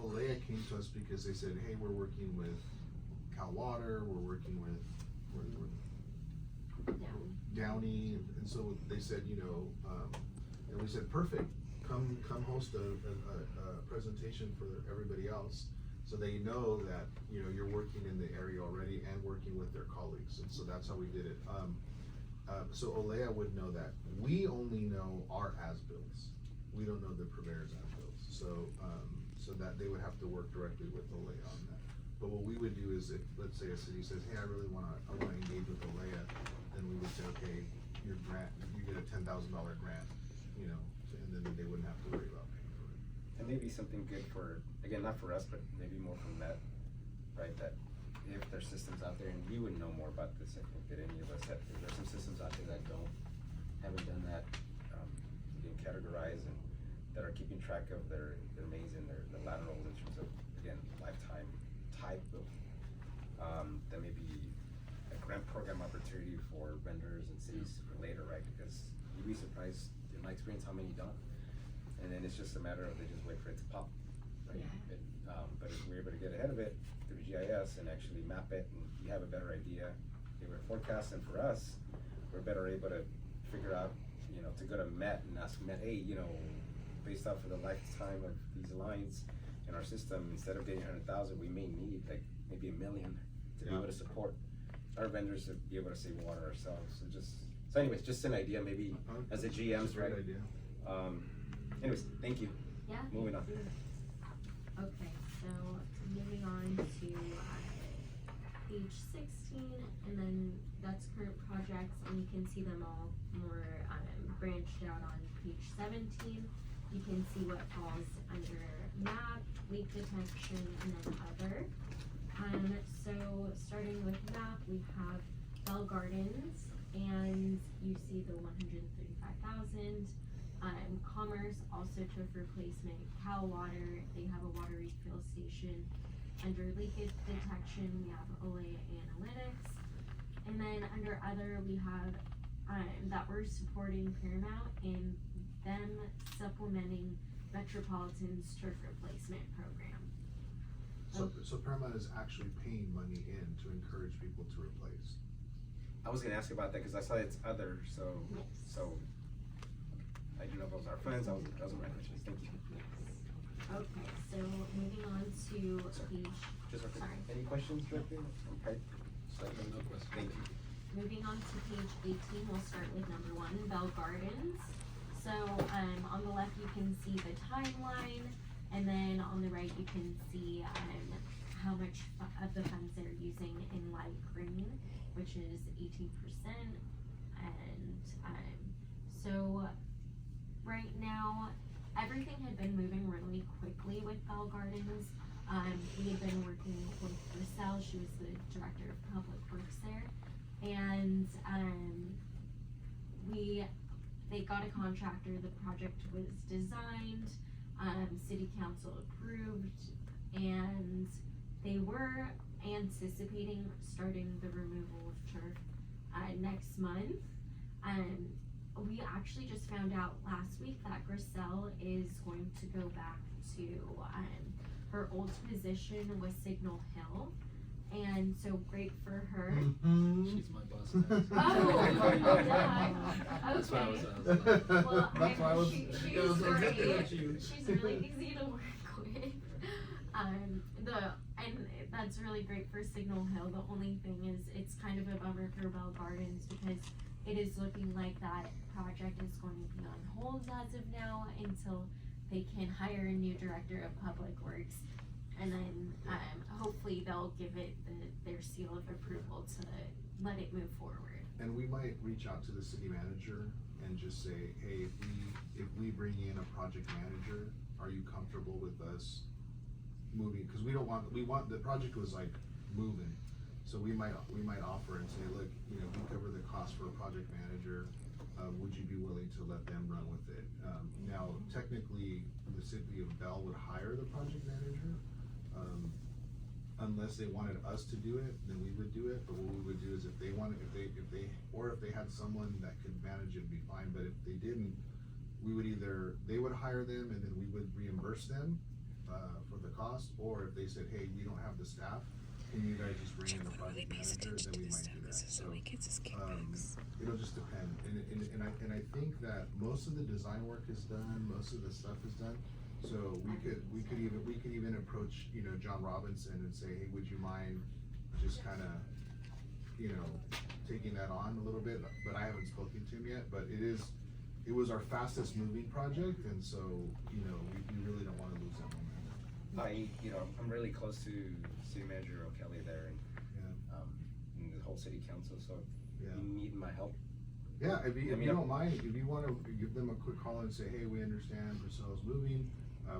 Olea came to us because they said, hey, we're working with Cal Water, we're working with Downey, and so they said, you know, and we said, perfect, come host a presentation for everybody else, so they know that, you know, you're working in the area already and working with their colleagues, and so that's how we did it. So Olea would know that. We only know our as-bills. We don't know the purveyor's as-bills, so that they would have to work directly with Olea on that. But what we would do is, if, let's say a city says, hey, I wanna engage with Olea, then we would say, okay, your grant, you get a $10,000 grant, you know, and then they wouldn't have to worry about paying for it. And maybe something good for, again, not for us, but maybe more from that, right, that if there's systems out there, and you would know more about this, I think, than any of us, that if there's some systems out there that haven't done that, being categorized, and that are keeping track of their mains and their laterals in terms of, again, lifetime type of, that may be a grant program opportunity for vendors and cities for later, right? Because you'd be surprised, in my experience, how many don't. And then it's just a matter of they just wait for it to pop, right? But if we're able to get ahead of it through GIS and actually map it, and you have a better idea, give it a forecast, and for us, we're better able to figure out, you know, to go to Met and ask Met, hey, you know, based off of the lifetime of these lines in our system, instead of getting 100,000, we may need like maybe $1 million to be able to support our vendors to be able to save water ourselves. So anyways, just an idea, maybe as a GM's, right? Great idea. Anyways, thank you. Yeah. Moving on. Okay, so moving on to page 16, and then that's current projects, and you can see them all more branched out on page 17. You can see what falls under map, leak detection, and then other. So starting with map, we have Bell Gardens, and you see the 135,000. Commerce, also turf replacement. Cal Water, they have a water refill station. Under leakage detection, we have Olea Analytics. And then under other, we have that we're supporting Paramount and them supplementing Metropolitan's turf replacement program. So Paramount is actually paying money in to encourage people to replace. I was gonna ask about that because I saw it's other, so Yes. so I didn't know if those are friends. That was my question. Thank you. Okay, so moving on to page, Just okay. sorry. Any questions, Director? Okay. No questions. Thank you. Moving on to page 18, we'll start with number 1, Bell Gardens. So on the left you can see the timeline, and then on the right you can see how much of the funds they're using in light green, which is 18%. And so right now everything had been moving really quickly with Bell Gardens. We had been working with Rochelle, she was the director of public works there, and they got a contractor, the project was designed, city council approved, and they were anticipating starting the removal of turf next month. We actually just found out last week that Griselle is going to go back to her old position with Signal Hill, and so great for her. She's my boss. Oh, yeah. That's why I was Okay. Well, That's why I was- she's I was great. exactly She's really easy to work with. And that's really great for Signal Hill. The only thing is, it's kind of a bummer for Bell Gardens because it is looking like that project is going to be on hold as of now until they can hire a new director of public works. And then, hopefully they'll give it their seal of approval to let it move forward. And we might reach out to the city manager and just say, hey, if we bring in a project manager, are you comfortable with us moving? Cause we want, the project was like moving. So we might offer and say, look, you know, we cover the cost for a project manager. Would you be willing to let them run with it? Now, technically, the city of Bell would hire the project manager. Unless they wanted us to do it, then we would do it. But what we would do is if they had someone that could manage it, it'd be fine. But if they didn't, we would they would hire them and then we would reimburse them for the cost. Or if they said, hey, we don't have the staff, can you guys just bring in the project manager? Then we might do that. So it'll just depend. And I think that most of the design work is done, most of the stuff is done. So we could even approach, you know, John Robinson and say, hey, would you mind just kind of, you know, taking that on a little bit? But I haven't spoken to him yet. But it was our fastest moving project, and so, you know, we really don't want to lose that momentum. I'm really close to City Manager O'Kelly there and the whole city council. So Yeah. you need my help. Yeah, if you don't mind, if you want to give them a quick call and say, hey, we understand Griselle's moving.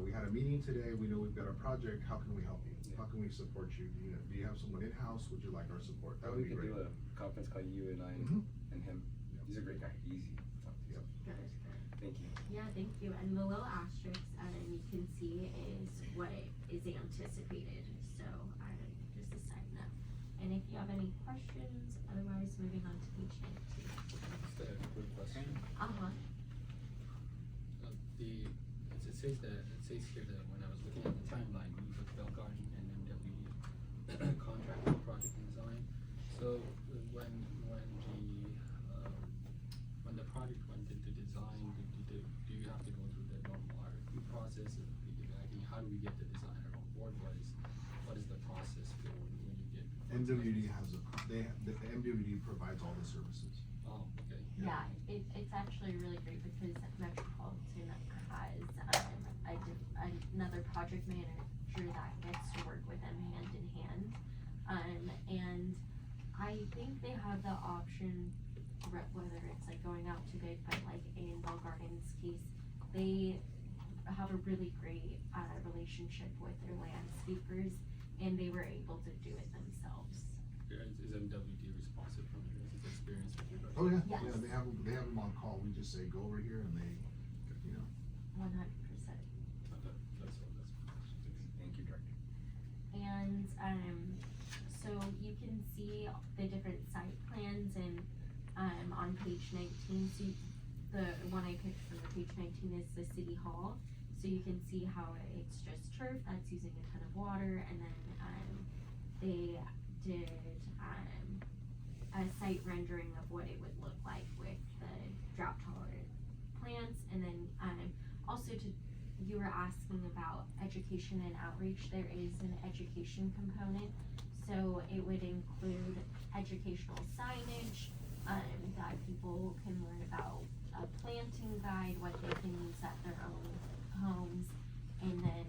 We had a meeting today. We know we've got a project. How can we help you? How can we support you? You know, do you have someone in-house? Would you like our support? That would be great. We could do a conference call, you and I and him. Yeah. He's a great guy. Easy to talk to. Yep. Thank you. Yeah, thank you. And the little asterisk you can see is what is anticipated. So just a side note. And if you have any questions, otherwise moving on to page 19. Just a quick question. It says here that when I was looking at the timeline, we put Bell Garden and MWD contract for project and design. So when the project went into design, do you have to go through the normal RFP process? How do we get the designer on board? What is the process for when you get? MWD the MWD provides all the services. Oh, okay. Yeah, it's actually really great because Metropolitan has another project manager that gets to work with them hand in hand. And I think they have the option, whether it's like going out to bid, but like in Bell Gardens case, they have a really great relationship with their landscapers, and they were able to do it themselves. Is MWD responsive from your guys' experience with regards? Oh yeah, Yes. yeah. They have them on call. We just say go over here, and they, you know. 100%. That's all. Thank you, Director. And so you can see the different site plans and on page 19. So the one I picked from the page 19 is the City Hall. So you can see how it's just turf that's using a ton of water, and then they did a site rendering of what it would look like with the drought tolerant plants. And then also you were asking about education and outreach. There is an education component, so it would include educational signage that people can learn about, a planting guide, what they can use at their own homes, and then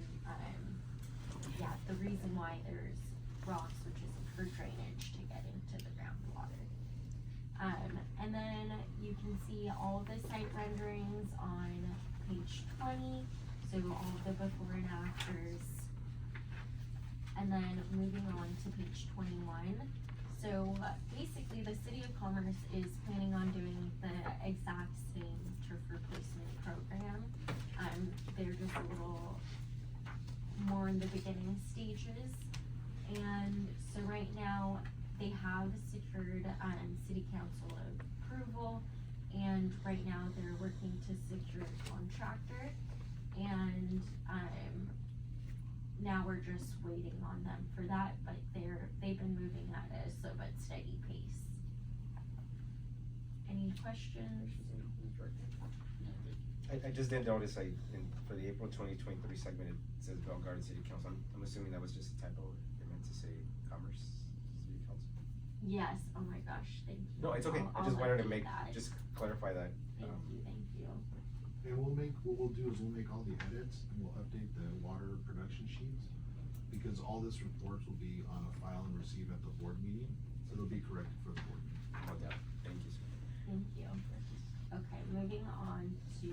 the reason why there's rocks, which is for drainage to get into the groundwater. And then you can see all the site renderings on page 20, so all of the before and afters. And then moving on to page 21. So basically the City of Commerce is planning on doing the exact same turf replacement program. They're just a little more in the beginning stages. and so right now, they have secured, city council approval, and right now they're working to secure a contractor, and, now we're just waiting on them for that, but they've been moving at a slow but steady pace. Any questions? I just didn't notice, for the April 2023 segment, it says Bell Garden City Council. I'm assuming that was just a typo. It meant to say Commerce City Council. Yes, oh my gosh, thank you. No, it's okay. I I'll just wanted to update make, that. just clarify that. Thank you. And what we'll do is we'll make all the edits and we'll update the water production sheets, because all this reports will be on a file and receive at the board meeting, so it'll be corrected for the board meeting. No doubt. Thank you, sir. Thank you. Okay, moving on to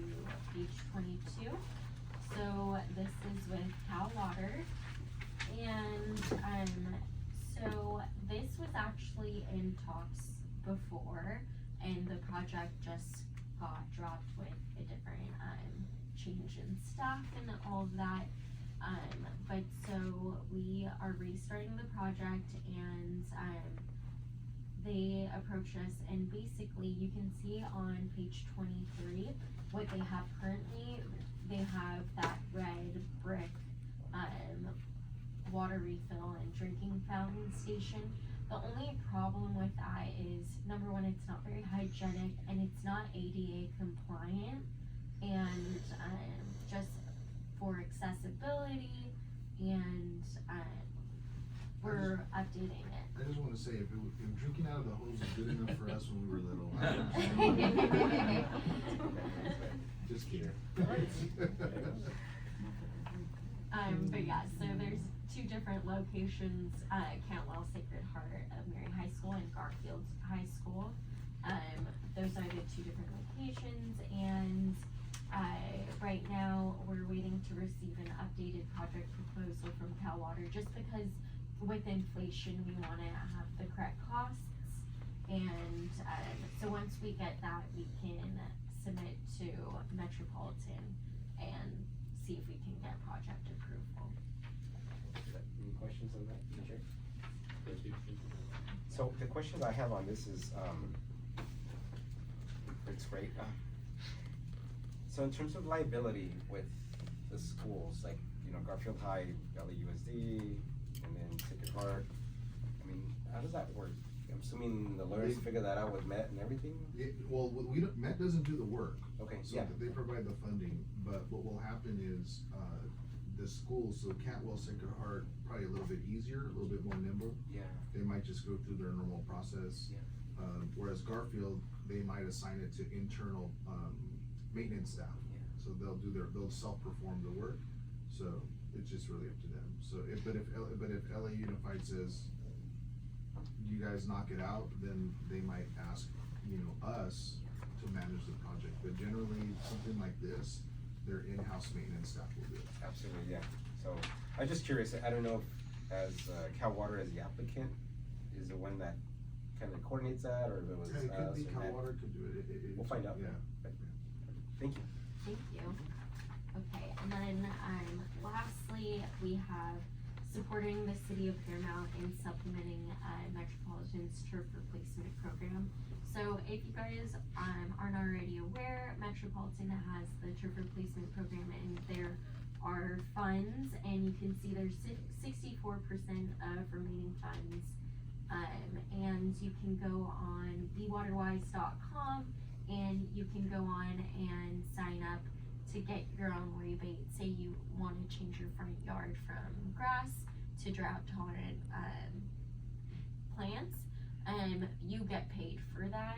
page 22. So this is with Cal Water, and so this was actually in talks before, and the project just got dropped with a different change in staff and all of that. But so we are restarting the project, and they approached us, and basically you can see on page 23 what they have currently. They have that red brick water refill and drinking fountain station. The only problem with that is, number one, it's not very hygienic, and it's not ADA compliant, and just for accessibility, and we're updating it. I just wanna say, if drinking out of the hose is good enough for us when we were little, I understand. Just kidding. But yeah, so there's two different locations, Cantwell Sacred Heart of Mary High School and Garfield High School. Those are the two different locations, and right now we're waiting to receive an updated project proposal from Cal Water, just because with inflation we want to have the correct costs, and so once we get that, we can submit to Metropolitan and see if we can get project approval. Any questions on that, Chair? So the questions I have on this is, it's great. So in terms of liability with the schools, like, Garfield High, LAUSD, and then Sacred Heart, I mean, how does that work? I'm assuming the lawyers figure that out with Met and everything? Well, Met doesn't do the work. Okay, So yeah. they provide the funding, but what will happen is, the schools, so Cantwell, Sacred Heart, probably a little bit easier, a little bit more nimble. Yeah. They might just go through their normal process. Yeah. Whereas Garfield, they might assign it to internal, maintenance staff. Yeah. So they'll self-perform the work, so it's just really up to them. So but if LA Unified says, you guys knock it out, then they might ask, us to manage the project. But generally, something like this, their in-house maintenance staff will do it. Absolutely, yeah. So I'm just curious, I don't know if as Cal Water as the applicant is the one that kind of coordinates that, or if it was It could us be or Cal Met. Water could do it. We'll find out. Yeah. Thank you. Thank you. Okay, and then, lastly, we have supporting the city of Paramount in supplementing, Metropolitan's turf replacement program. So if you guys, aren't already aware, Metropolitan has the turf replacement program, and there are funds, and you can see there's 64% of remaining funds. And you can go on bewaterwise.com, and you can go on and sign up to get your own rebate. Say you want to change your front yard from grass to drought tolerant plants, you get paid for that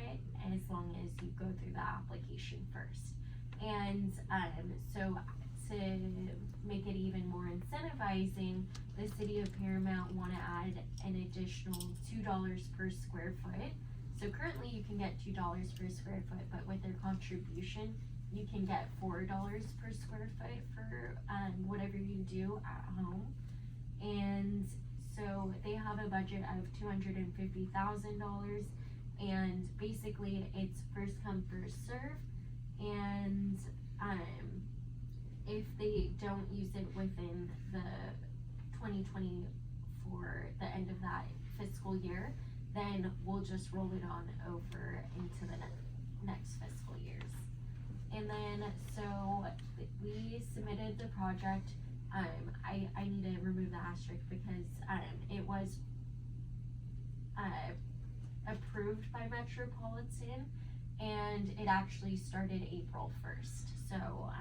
as long as you go through the application first. And so to make it even more incentivizing, the city of Paramount want to add an additional $2 per square foot. So currently you can get $2 per square foot, but with their contribution, you can get $4 per square foot for whatever you do at home. And so they have a budget of $250,000, and basically it's first come, first serve. And if they don't use it within the 2024 for the end of that fiscal year, then we'll just roll it on over into the next fiscal years. And then, so we submitted the project. I need to remove the asterisk because, it was, approved by Metropolitan, and it actually started April 1st. So,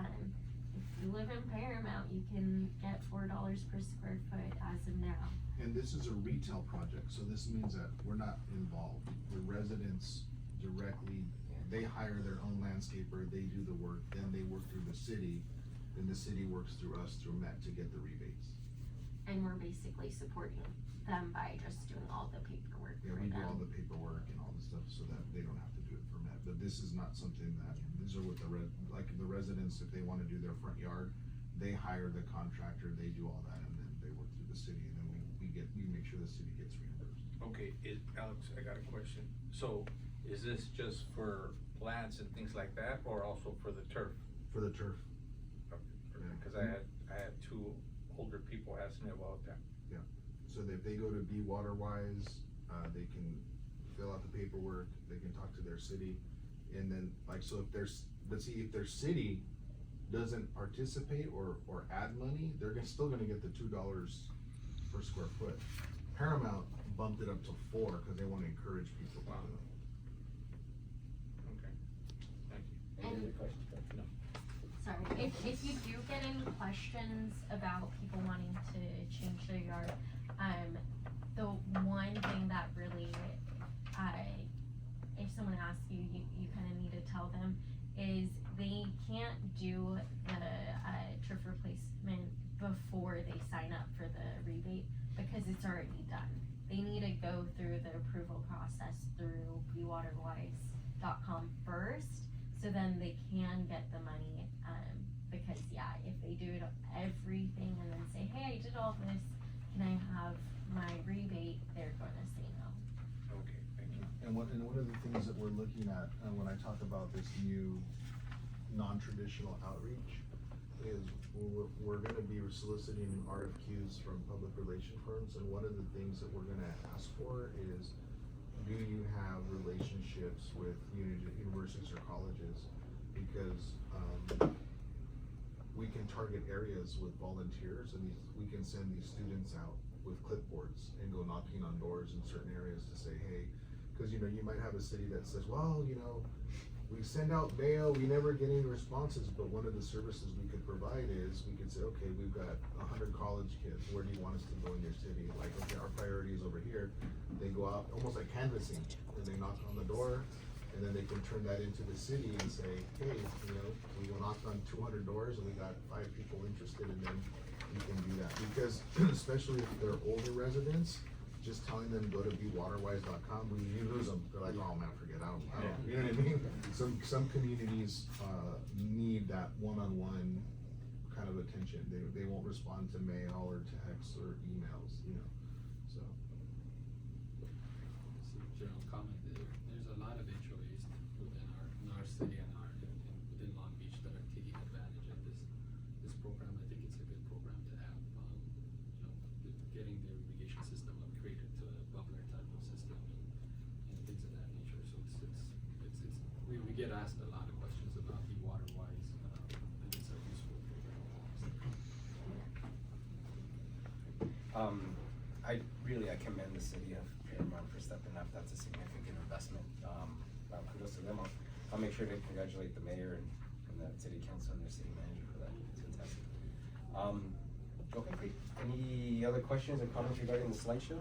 if you live in Paramount, you can get $4 per square foot as of now. And this is a retail project, so this means that we're not involved. The residents directly, they hire their own landscaper, they do the work, then they work through the city, then the city works through us, through Met, to get the rebates. And we're basically supporting them by just doing all the paperwork Yeah, for we do all them. the paperwork and all the stuff so that they don't have to do it for Met, but this is not something that, these are what like the residents, if they wanna do their front yard, they hire the contractor, they do all that, and then they work through the city, and then we make sure the city gets reimbursed. Okay, Alex, I got a question. So is this just for plants and things like that, or also for the turf? For the turf. Cause I had two older people ask me about that. So that if they go to Be Waterwise, they can fill out the paperwork, they can talk to their city, and then, like, so if if their city doesn't participate or add money, they're still gonna get the $2 per square foot. Paramount bumped it up to 4 because they wanna encourage people to do it. Okay, thank you. Any other questions? No. Sorry, if you do get any questions about people wanting to change their yard, the one thing that really, if someone asks you, you kind of need to tell them is they can't do the turf replacement before they sign up for the rebate because it's already done. They need to go through the approval process through bewaterwise.com first, so then they can get the money. Because yeah, if they do everything and then say, hey, I did all this, can I have my rebate? They're gonna say no. Okay, thank you. And one of the things that we're looking at, when I talk about this new non-traditional outreach, is we're gonna be soliciting RFQs from public relation firms, and one of the things that we're gonna ask for is, do you have relationships with universities or colleges? Because, we can target areas with volunteers, and we can send these students out with clipboards and go knocking on doors in certain areas to say, hey, cause you might have a city that says, well, we send out mail, we never get any responses, but one of the services we could provide is, we could say, okay, we've got 100 college kids, where do you want us to go in your city? Like, okay, our priority is over here. They go out, almost like canvassing, and they knock on the door, and then they can turn that into the city and say, hey, we knocked on 200 doors and we got 5 people interested, and then you can do that. Because especially if they're older residents, just telling them go to bewaterwise.com, you lose them. They're like, oh man, forget it. I don't, you know what I mean? Some communities need that one-on-one kind of attention. They won't respond to mail or text or emails, so. General comment, there's a lot of HOAs within our city and within Long Beach that are taking advantage of this program. I think it's a good program to have, getting the irrigation system upgraded to a bubbler type of system and things of that nature. So we get asked a lot of questions about the water-wise, and it's a useful program. I commend the city of Paramount for stepping up. That's a significant investment. Kudos to them. I'll make sure to congratulate the mayor and the city council and their city manager for that. It's fantastic. Okay, great. Any other questions or comments regarding the slideshow?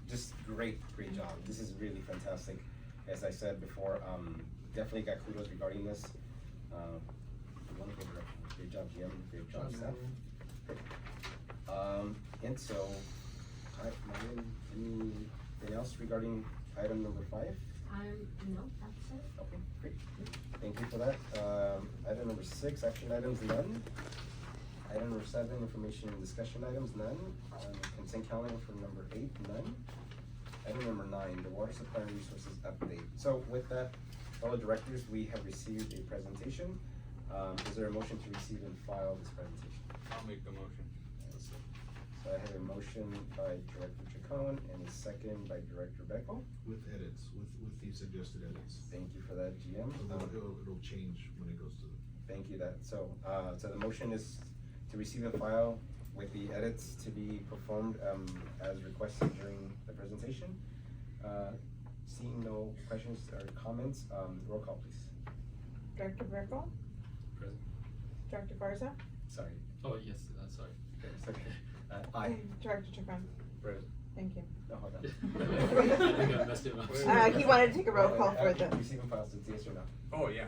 Just great job. This is really fantastic. As I said before, definitely got kudos regarding this. Wonderful direction. Great job, Jim. Great job, staff. And so, anything else regarding item number 5? No, that's it. Okay, great. Thank you for that. Item number 6, action items, none. Item number 7, information and discussion items, none. Consent calendar for number 8, none. Item number 9, the water supply and resources update. So with that, fellow directors, we have received a presentation. Is there a motion to receive and file this presentation? I'll make the motion. So I have a motion by Director Chacon and a second by Director Beckel. With edits, with the suggested edits. Thank you for that, GM. So that it'll change when it goes to the. Thank you, so the motion is to receive and file with the edits to be performed, as requested during the presentation. Seeing no questions or comments, roll call please. Director Brickle? Present. Director Garza? Sorry. Oh, yes, sorry. Okay, it's okay. Aye. Director Chacon? Present. Thank you. No, hold on. I think I messed it up. He wanted to take a roll call for the. Receive and file, so it's yes or no? Oh, yeah.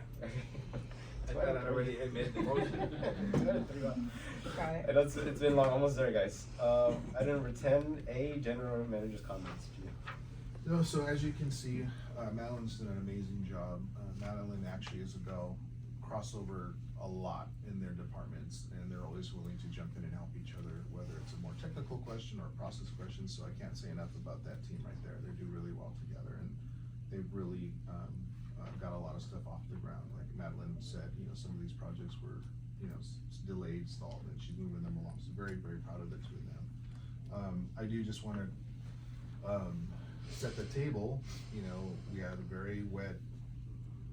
I thought I already had made the motion. Got it. And it's been long, almost there, guys. Item number 10A, General Manager's comments. No, so as you can see, Madeline's done an amazing job. Madeline actually, Isabel, crossover a lot in their departments, and they're always willing to jump in and help each other, whether it's a more technical question or a process question. So I can't say enough about that team right there. They do really well together, and they've really got a lot of stuff off the ground. Like Madeline said, some of these projects were, delayed, stalled, and she's moving them along. So very, very proud of the two of them. I do just want to set the table. We had a very wet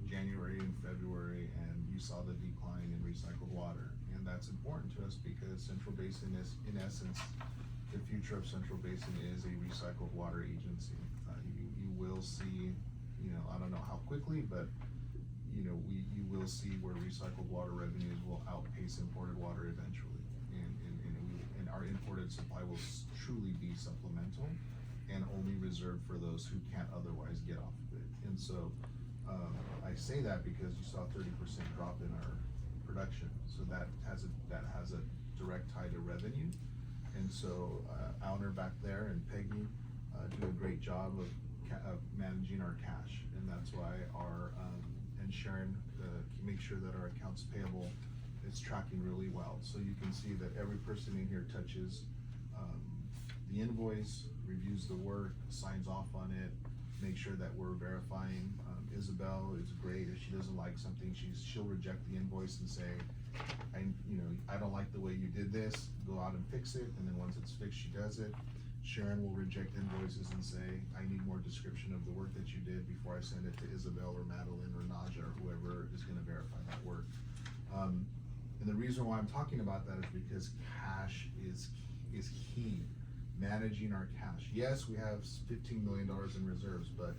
January and February, and you saw the decline in recycled water, and that's important to us because Central Basin is, in essence, the future of Central Basin is a recycled water agency. You will see, I don't know how quickly, but you will see where recycled water revenues will outpace imported water eventually, and our imported supply will truly be supplemental and only reserved for those who can't otherwise get off of it. And so I say that because you saw a 30% drop in our production, so that has a direct tie to revenue. And so Alner back there and Peggy do a great job of managing our cash, and that's why our and Sharon make sure that our accounts payable is tracking really well. So you can see that every person in here touches the invoice, reviews the work, signs off on it, make sure that we're verifying. Isabel is great. If she doesn't like something, she'll reject the invoice and say, I don't like the way you did this, go out and fix it, and then once it's fixed, she does it. Sharon will reject invoices and say, I need more description of the work that you did before I send it to Isabel or Madeline or Naja or whoever is gonna verify that work. And the reason why I'm talking about that is because cash is key. Managing our cash. Yes, we have $15 million in reserves, but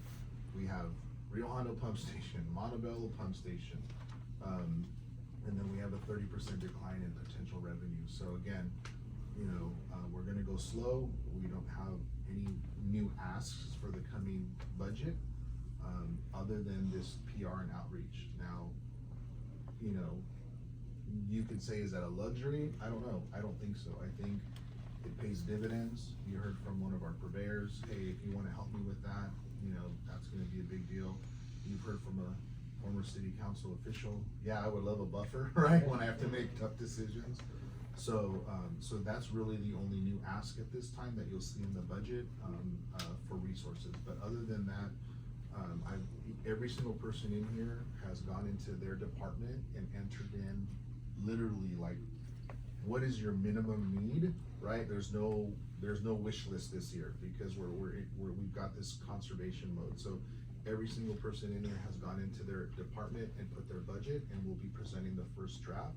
we have Rio Hondo Pump Station, Montebello Pump Station, and then we have a 30% decline in potential revenue. So again, we're gonna go slow. We don't have any new asks for the coming budget, other than this PR and outreach. Now, you could say, is that a luxury? I don't know. I don't think so. I think it pays dividends. You heard from one of our purveyors, hey, if you wanna help me with that, that's gonna be a big deal. You've heard from a former city council official, yeah, I would love a buffer, right, when I have to make tough decisions. So that's really the only new ask at this time that you'll see in the budget for resources. But other than that, every single person in here has gone into their department and entered in literally like, what is your minimum need, right? There's no wish list this year because we've got this conservation mode. So every single person in here has gone into their department and put their budget, and we'll be presenting the first draft.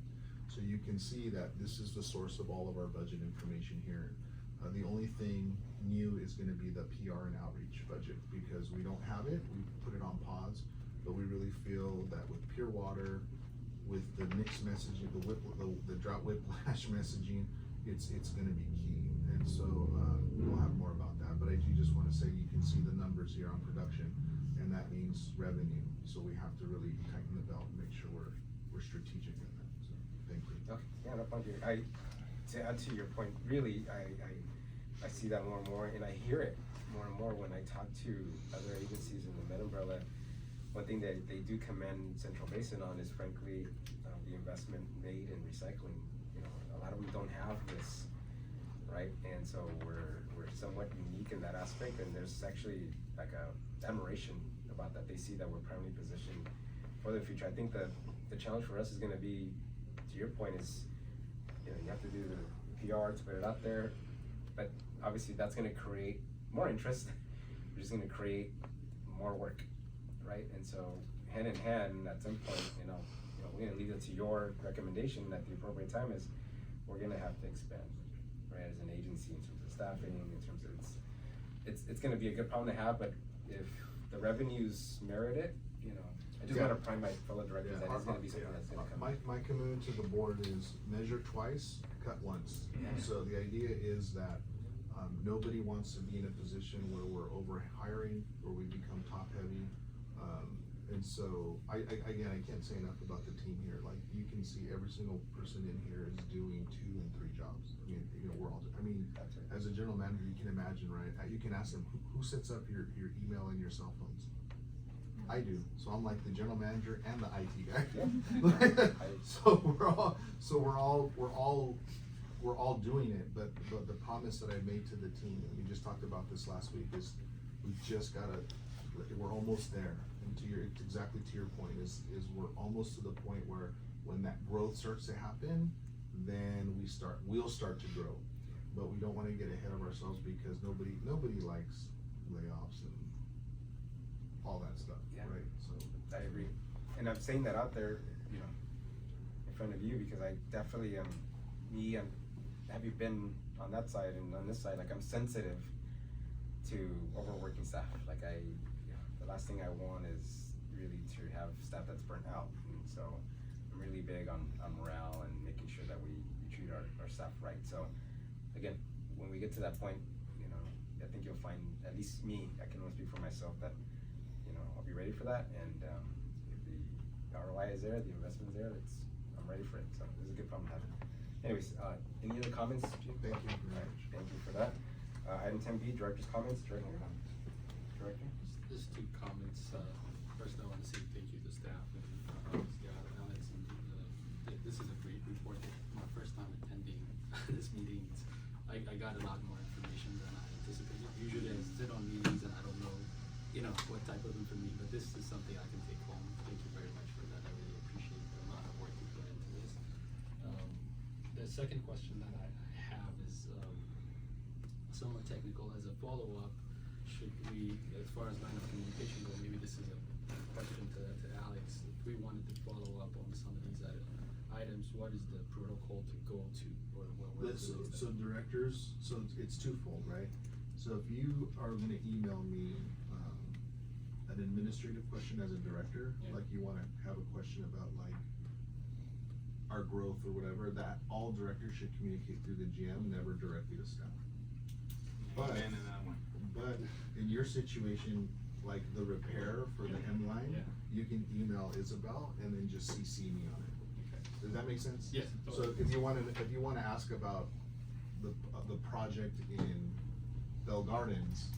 So you can see that this is the source of all of our budget information here. The only thing new is gonna be the PR and outreach budget because we don't have it, we put it on pause, but we really feel that with Pure Water, with the mixed messaging, the drought whiplash messaging, it's gonna be key. And so we'll have more about that, but I do just wanna say you can see the numbers here on production, and that means revenue. So we have to really tighten the belt and make sure we're strategic in that. So thank you. Okay, yeah, no problem. To add to your point, really, I see that more and more, and I hear it more and more when I talk to other agencies in the Med umbrella. One thing that they do commend Central Basin on is frankly the investment made in recycling. A lot of them don't have this, right? And so we're somewhat unique in that aspect, and there's actually like a admiration about that. They see that we're primarily positioned for the future. I think the challenge for us is gonna be, to your point, is you have to do the PR to put it out there, but obviously that's gonna create more interest, which is gonna create more work, right? And so hand in hand, at some point, we're gonna leave it to your recommendation at the appropriate time is we're gonna have to expand, right, as an agency in terms of staffing, in terms of it's gonna be a good problem to have, but if the revenues merit it, I just wanna prime my fellow directors that it's gonna be something that's gonna come. My commitment to the board is measure twice, cut once. So the idea is that nobody wants to be in a position where we're over hiring, where we become top heavy. And so again, I can't say enough about the team here. Like, you can see every single person in here is doing 2 and 3 jobs. I mean, we're all, as a general manager, you can imagine, right? You can ask them, who sets up your email and your cell phones? I do. So I'm like the general manager and the IT guy. So we're all doing it, but the promise that I made to the team, and we just talked about this last week, is we just gotta, we're almost there. And it's exactly to your point, is we're almost to the point where when that growth starts to happen, then we'll start to grow. But we don't wanna get ahead of ourselves, because nobody likes layoffs and all that stuff, right? So I agree. And I'm saying that out there, in front of you, because I definitely have you been on that side and on this side, like, I'm sensitive to overworking staff. Like, the last thing I want is really to have staff that's burnt out. And so I'm really big on morale and making sure that we treat our staff right. So again, when we get to that point, I think you'll find, at least me, I can only speak for myself, that I'll be ready for that, and if the ROI is there, the investment's there, I'm ready for it. So this is a good problem to have. Anyways, any other comments, Jim? thank you very much. Thank you for that. Item 10B, director's comments. Director? Just 2 comments. First, I want to say thank you to staff and Alex. And this is a great report. My first time attending this meeting. I got a lot more information than I anticipated. Usually I sit on meetings and I don't know, what type of information, but this is something I can take home. Thank you very much for that. I really appreciate the amount of work you put into this. The second question that I have is somewhat technical. As a follow-up, should we, as far as line of communication go, maybe this is a question to Alex, if we wanted to follow up on some of these items, what is the protocol to go to, or where is it? So directors, so it's twofold, right? So if you are gonna email me an administrative question as a director, like you wanna have a question about like our growth or whatever, that all directors should communicate through the GM, never directly to staff. But in your situation, like the repair for the M line, you can email Isabel and then just CC me on it. Does that make sense? Yes. So if you wanna ask about the project in Bell Gardens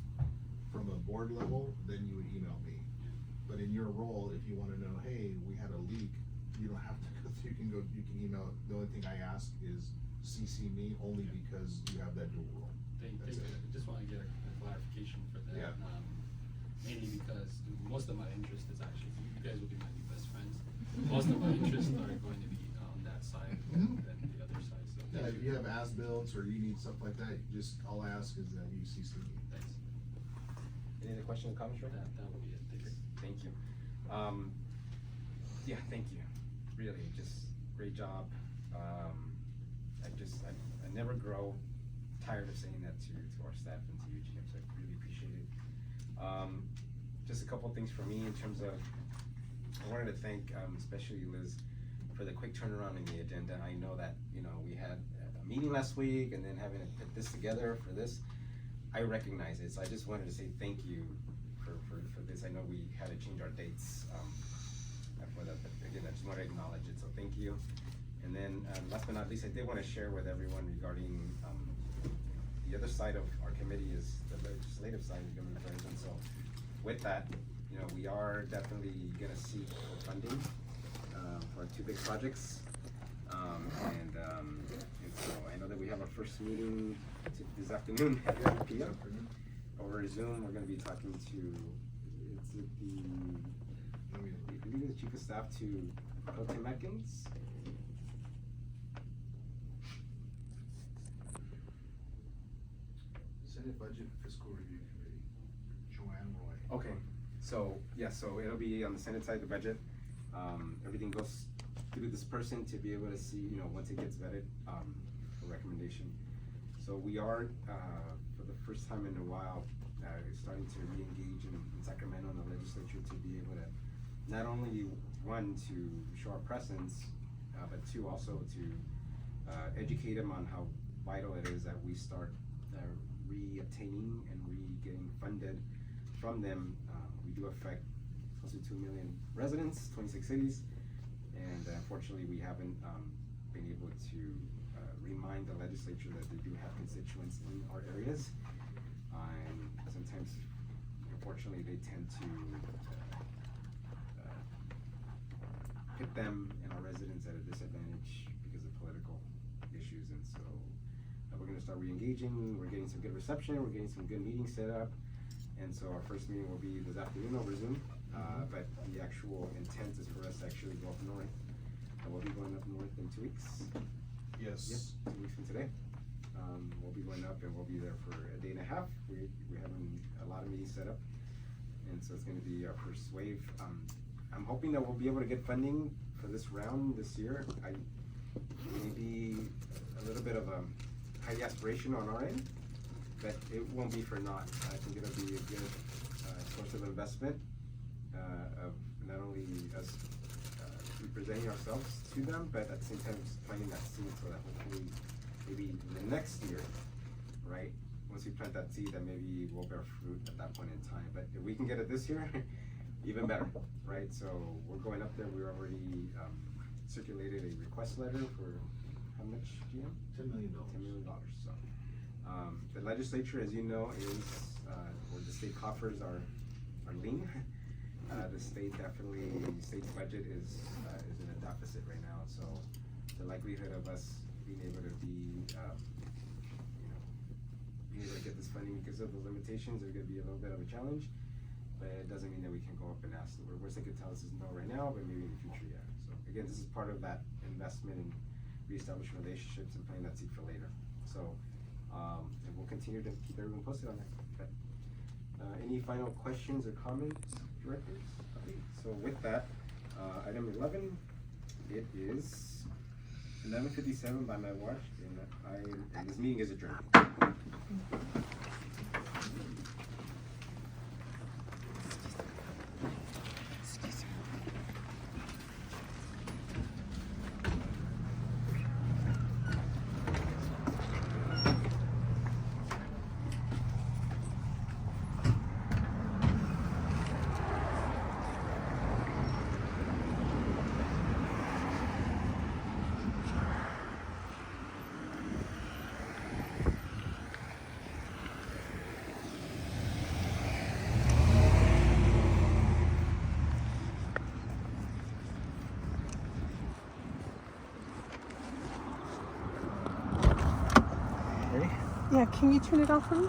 from a board level, then you would email me. But in your role, if you wanna know, hey, we had a leak, you don't have to go through, you can email. The only thing I ask is CC me, only because you have that dual role. Thank you. I just want to get a clarification for that. Yeah. Mainly because most of my interest is actually, you guys will be my new best friends. Most of my interests are going to be on that side than the other side. So Yeah, if you have as-built or you need stuff like that, all I ask is that you CC me. thanks. Any other questions or comments, right? That would be it. Thanks. Thank you. Yeah, thank you. Really, just great job. I never grow tired of saying that to our staff and to you, GM, so I really appreciate it. Just a couple things for me in terms of, I wanted to thank, especially Liz, for the quick turnaround in the agenda. I know that, we had a meeting last week and then having to put this together for this, I recognize it, so I just wanted to say thank you for this. I know we had to change our dates, for that, but again, I just want to acknowledge it, so thank you. And then, last but not least, I did want to share with everyone regarding, the other side of our committee is the legislative side of government affairs, and so with that, we are definitely gonna seek funding, for our 2 big projects. And so I know that we have our first meeting this afternoon at 3 p.m. Over Zoom. We're gonna be talking to, I believe the chief of staff to Tim Atkins. Senate Budget Fiscal Review Committee, Joanne Roy. Okay, so, yeah, so it'll be on the Senate side, the budget. Everything goes through this person to be able to see, you know, once it gets vetted, for recommendation. So we are, for the first time in a while, starting to re-engage in Sacramento and the legislature to be able to not only, one, to show our presence, but two, also to educate them on how vital it is that we start re-obtaining and re-getting funded from them. We do affect close to 2 million residents, 26 cities, and unfortunately we haven't been able to remind the legislature that they do have constituents in our areas. And sometimes, unfortunately, they tend to put them and our residents at a disadvantage because of political issues. And so we're going to start re-engaging. We're getting some good reception. We're getting some good meetings set up. And so our first meeting will be this afternoon over Zoom. But the actual intent is for us to actually go up north. And we'll be going up north in 2 weeks. Yes. Yep, 2 weeks from today. We'll be going up and we'll be there for a day and a half. We're having a lot of meetings set up. And so it's going to be our first wave. I'm hoping that we'll be able to get funding for this round this year. Maybe a little bit of a high aspiration on our end, but it won't be for naught. I think it'll be a good source of investment of not only us representing ourselves to them, but at the same time planting that seed so that hopefully maybe the next year, right? Once we plant that seed, then maybe we'll bear fruit at that point in time. But if we can get it this year, even better, right? So we're going up there. We already circulated a request letter for how much, GM? $10 million. $10 million. So the legislature, as you know, is where the state coffers are lean. The state state's budget is in a deficit right now. So the likelihood of us being able to be, being able to get this funding because of the limitations are going to be a little bit of a challenge. But it doesn't mean that we can go up and ask. The worst they could tell us is no right now, but maybe in the future, yeah. So again, this is part of that investment in reestablishing relationships and planting that seed for later. So, and we'll continue to keep everyone posted on that. Okay. Any final questions or comments, directors? Okay. So with that, item 11, it is 11:57 by my watch, and this meeting is adjourned. Yeah, can you turn it off for me?